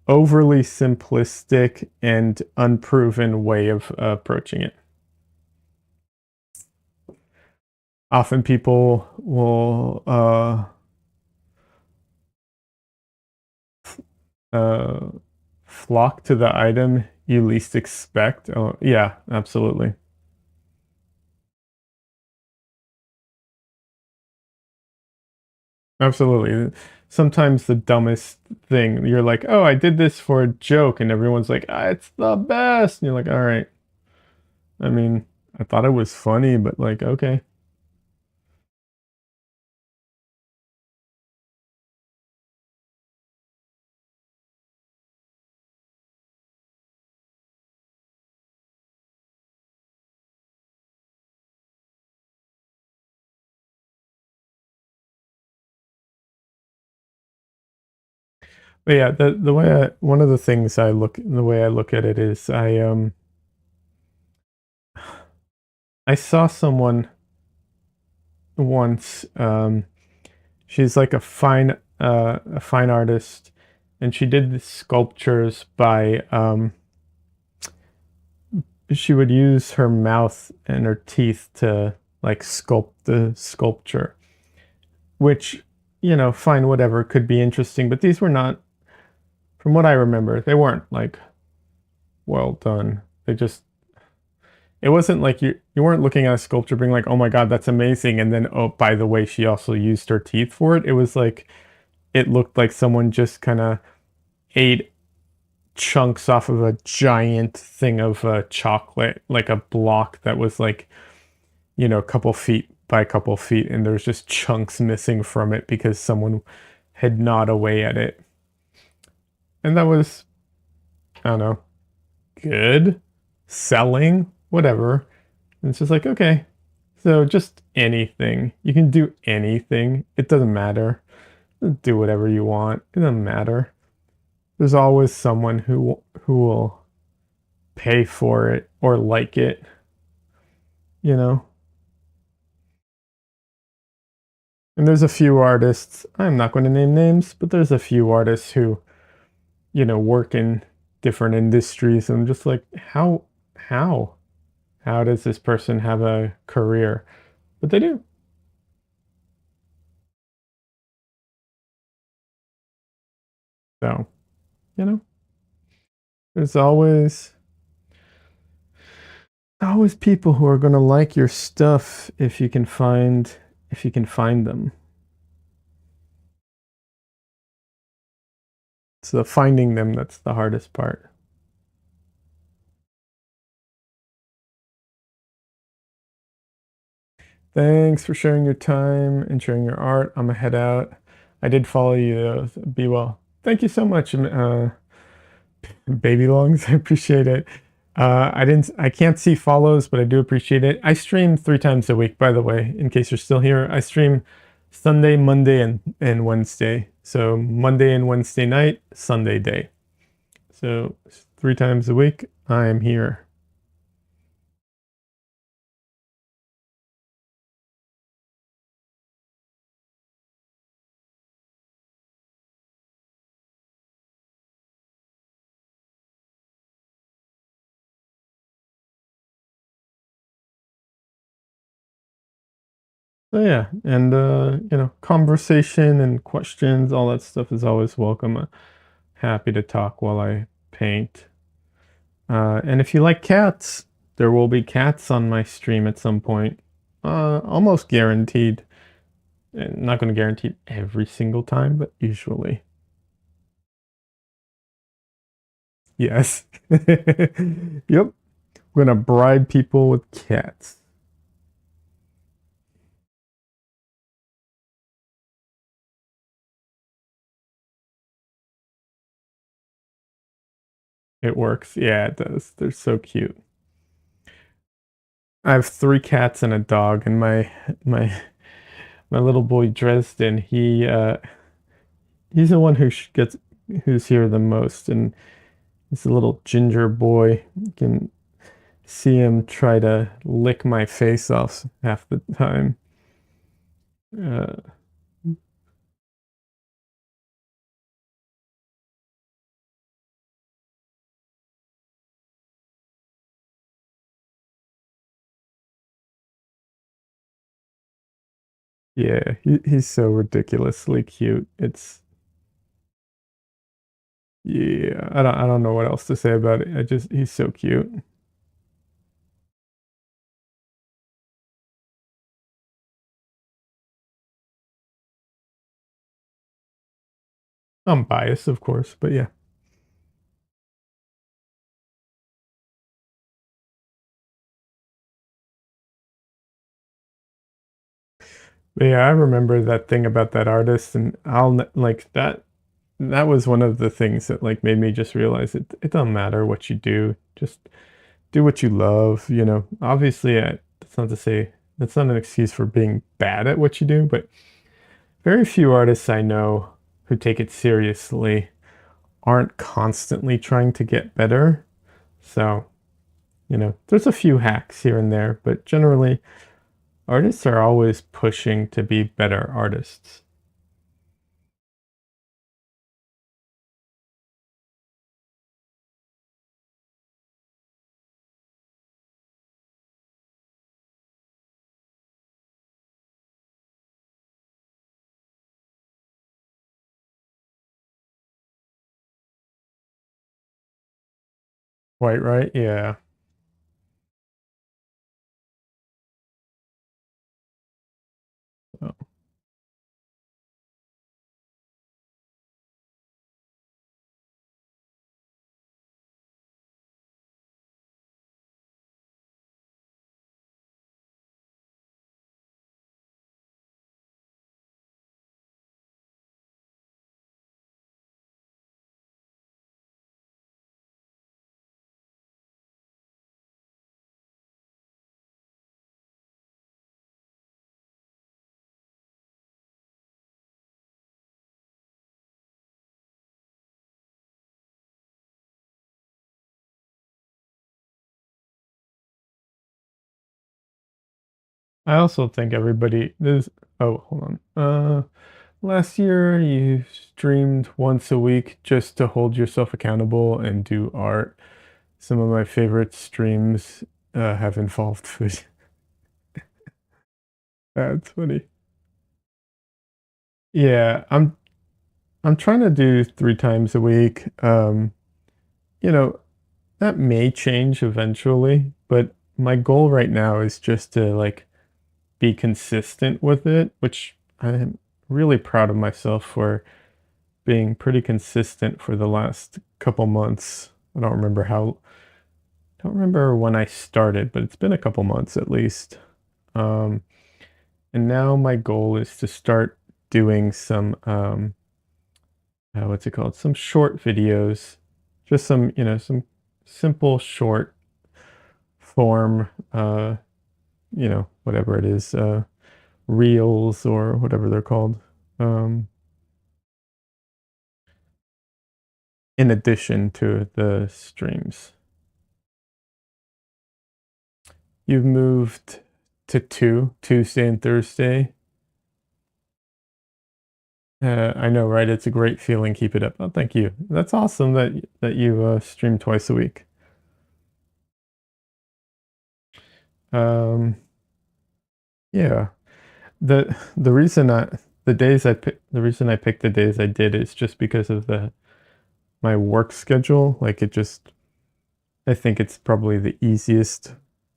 overly simplistic and unproven way of approaching it. Often people will uh, flock to the item you least expect. Oh, yeah, absolutely. Absolutely. Sometimes the dumbest thing, you're like, oh, I did this for a joke, and everyone's like, ah, it's the best. And you're like, all right. I mean, I thought it was funny, but like, okay. But yeah, the way one of the things the way I look at it is I saw someone once, she's like a fine artist, and she did the sculptures by she would use her mouth and her teeth to like sculpt the sculpture, which, you know, fine, whatever, could be interesting, but these were not, from what I remember, they weren't like well done. They just, it wasn't like you weren't looking at a sculpture being like, oh my god, that's amazing, and then, oh, by the way, she also used her teeth for it. It was like, it looked like someone just kind of ate chunks off of a giant thing of chocolate, like a block that was like, you know, a couple feet by a couple feet, and there's just chunks missing from it because someone had gnawed away at it. And that was, I don't know, good, selling, whatever. And it's just like, okay, so just anything. You can do anything. It doesn't matter. Do whatever you want. It doesn't matter. There's always someone who will pay for it or like it, you know? And there's a few artists, I'm not going to name names, but there's a few artists who, you know, work in different industries. And I'm just like, how, how does this person have a career? But they do. So, you know, there's always people who are going to like your stuff if you can find them. It's the finding them that's the hardest part. Thanks for sharing your time and sharing your art. I'm gonna head out. I did follow you though. Be well. Thank you so much, baby longs. I appreciate it. I can't see follows, but I do appreciate it. I stream 3 times a week, by the way, in case you're still here. I stream Sunday, Monday, and Wednesday. So Monday and Wednesday night, Sunday day. So 3 times a week, I am here. So yeah, and you know, conversation and questions, all that stuff is always welcome. Happy to talk while I paint. And if you like cats, there will be cats on my stream at some point. Almost guaranteed. Not going to guarantee every single time, but usually. Yes. Yep. We're going to bribe people with cats. It works. Yeah, it does. They're so cute. I have 3 cats and a dog, and my my little boy Dresden, he's the one who's here the most, and he's a little ginger boy. You can see him try to lick my face off half the time. Uh, Yeah, he's so ridiculously cute. It's yeah, I don't know what else to say about it. I just he's so cute. I'm biased, of course, but yeah. But yeah, I remember that thing about that artist, and like that. That was one of the things that like made me just realize it doesn't matter what you do, just do what you love. Obviously, that's not to say that's not an excuse for being bad at what you do, but very few artists I know who take it seriously aren't constantly trying to get better. So, there's a few hacks here and there, but generally, artists are always pushing to be better artists. Quite right? Yeah. So, I also think everybody there's oh, hold on. Last year you streamed once a week just to hold yourself accountable and do art. Some of my favorite streams have involved food. That's funny. Yeah, I'm trying to do 3 times a week. You know, that may change eventually, but my goal right now is just to like be consistent with it, which I'm really proud of myself for being pretty consistent for the last couple months. I don't remember when I started, but it's been a couple months at least. Um, and now my goal is to start doing some, what's it called? Some short videos, just some simple short form, whatever it is, reels or whatever they're called. Um, in addition to the streams. You've moved to Tuesday and Thursday. I know, right? It's a great feeling. Keep it up. Oh, thank you. That's awesome that you stream twice a week. Um, yeah. The reason the reason I picked the days I did is just because of the my work schedule. Like I think it's probably the easiest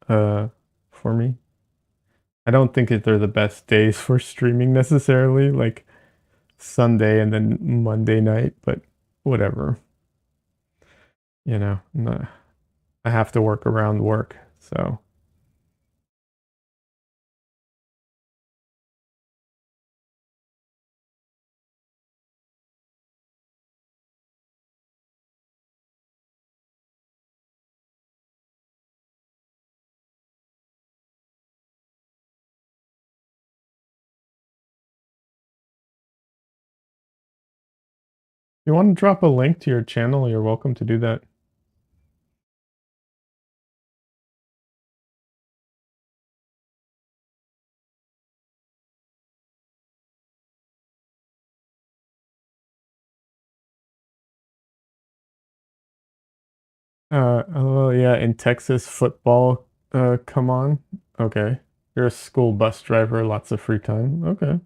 uh for me. I don't think that they're the best days for streaming necessarily, like Sunday and then Monday night, but whatever. No, I have to work around work. So, if you want to drop a link to your channel, you're welcome to do that. Oh yeah, in Texas football come on. Okay. You're a school bus driver, lots of free time. Okay.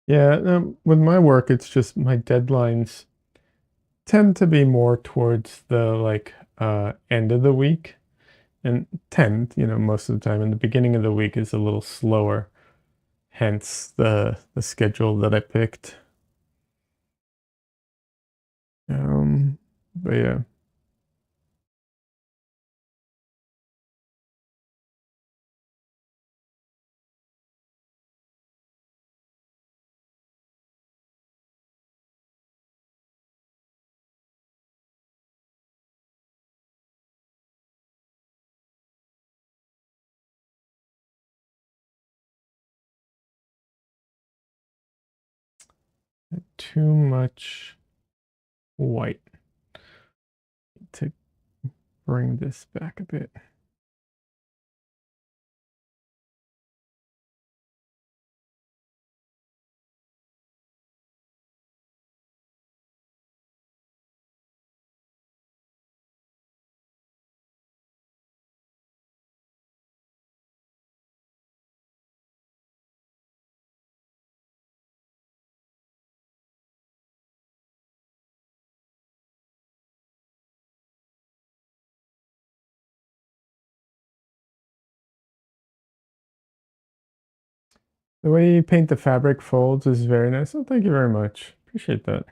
Yeah, with my work, it's just my deadlines tend to be more towards the like end of the week and tend, most of the time. And the beginning of the week is a little slower, hence the schedule that I picked. But yeah, too much white to bring this back a bit. The way you paint the fabric folds is very nice. Oh, thank you very much. Appreciate that.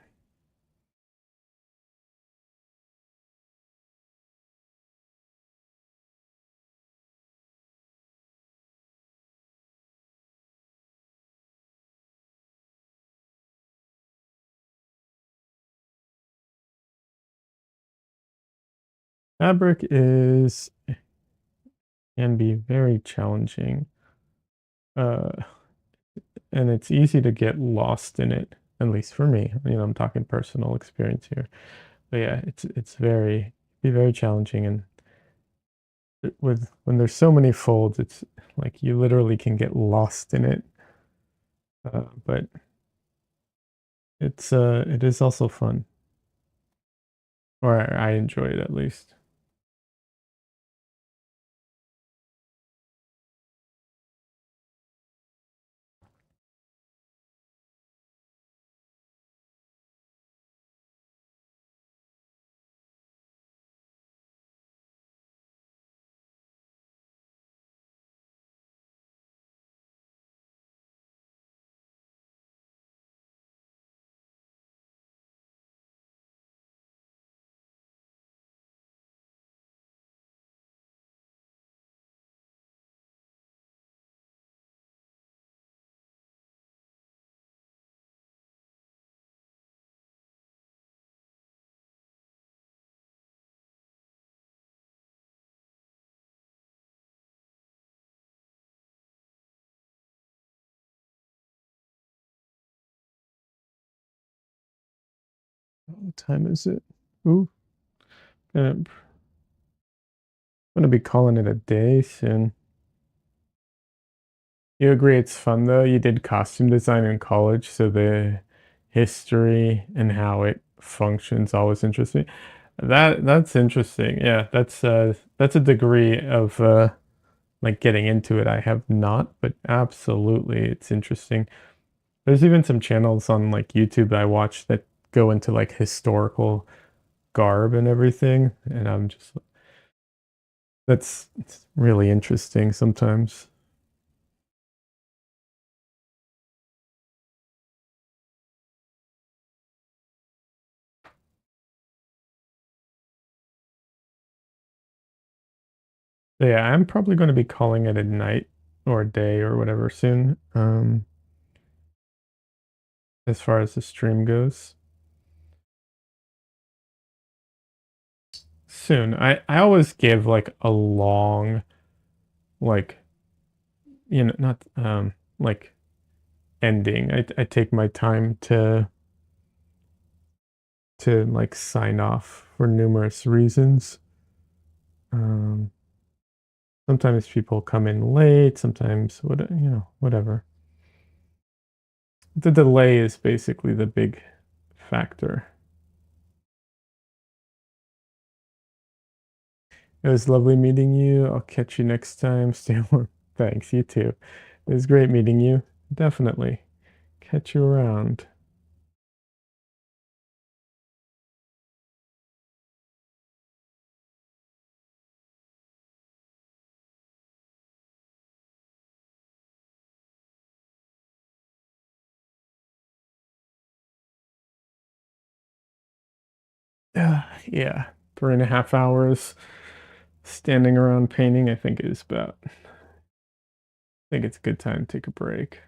Fabric is can be very challenging. Uh, and it's easy to get lost in it, at least for me. I'm talking personal experience here. But yeah, it's very challenging and with when there's so many folds, it's like you literally can get lost in it. But it is also fun, or I enjoy it at least. What time is it? Ooh, I'm gonna be calling it a day soon. You agree it's fun though? You did costume design in college, so the history and how it functions always interests me. That's interesting. Yeah, that's a degree of like getting into it. I have not, but absolutely it's interesting. There's even some channels on like YouTube I watch that go into like historical garb and everything, and I'm just that's it's really interesting sometimes. So yeah, I'm probably going to be calling it a night or a day or whatever soon. As far as the stream goes, soon. I always give like a long like not like ending. I take my time to like sign off for numerous reasons. Um, Sometimes people come in late, sometimes whatever. The delay is basically the big factor. It was lovely meeting you. I'll catch you next time. Stay warm. Thanks, you too. It was great meeting you. Definitely. Catch you around. Yeah, 3.5 hours standing around painting, I think I think it's a good time to take a break.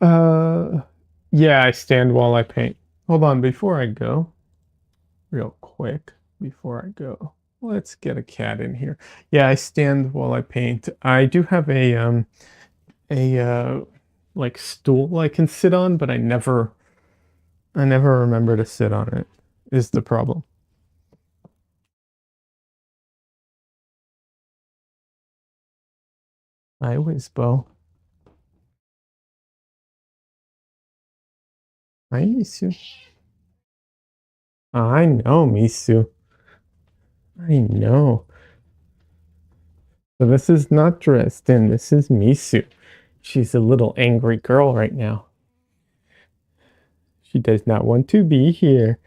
Uh, yeah, I stand while I paint. Hold on, before I go, real quick, before I go, let's get a cat in here. Yeah, I stand while I paint. I do have a like stool I can sit on, but I never remember to sit on it, is the problem. I always bow. I Misu. I know, Misu. I know. So this is not Dresden. This is Misu. She's a little angry girl right now. She does not want to be here.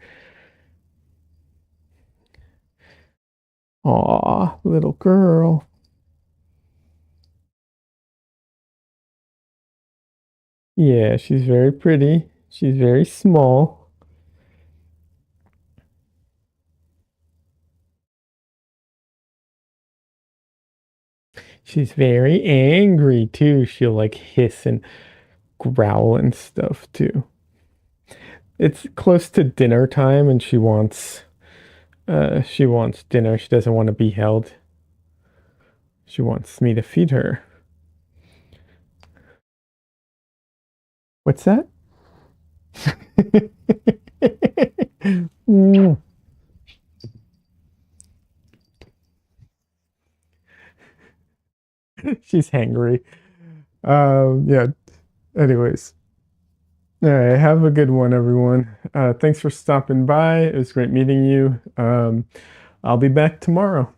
Aw, little girl. Yeah, she's very pretty. She's very small. She's very angry too. She'll like hiss and growl and stuff too. It's close to dinner time and she wants dinner. She doesn't want to be held. She wants me to feed her. What's that? Mm. She's hangry. Yeah. Anyways, all right. Have a good one, everyone. Thanks for stopping by. It was great meeting you. I'll be back tomorrow.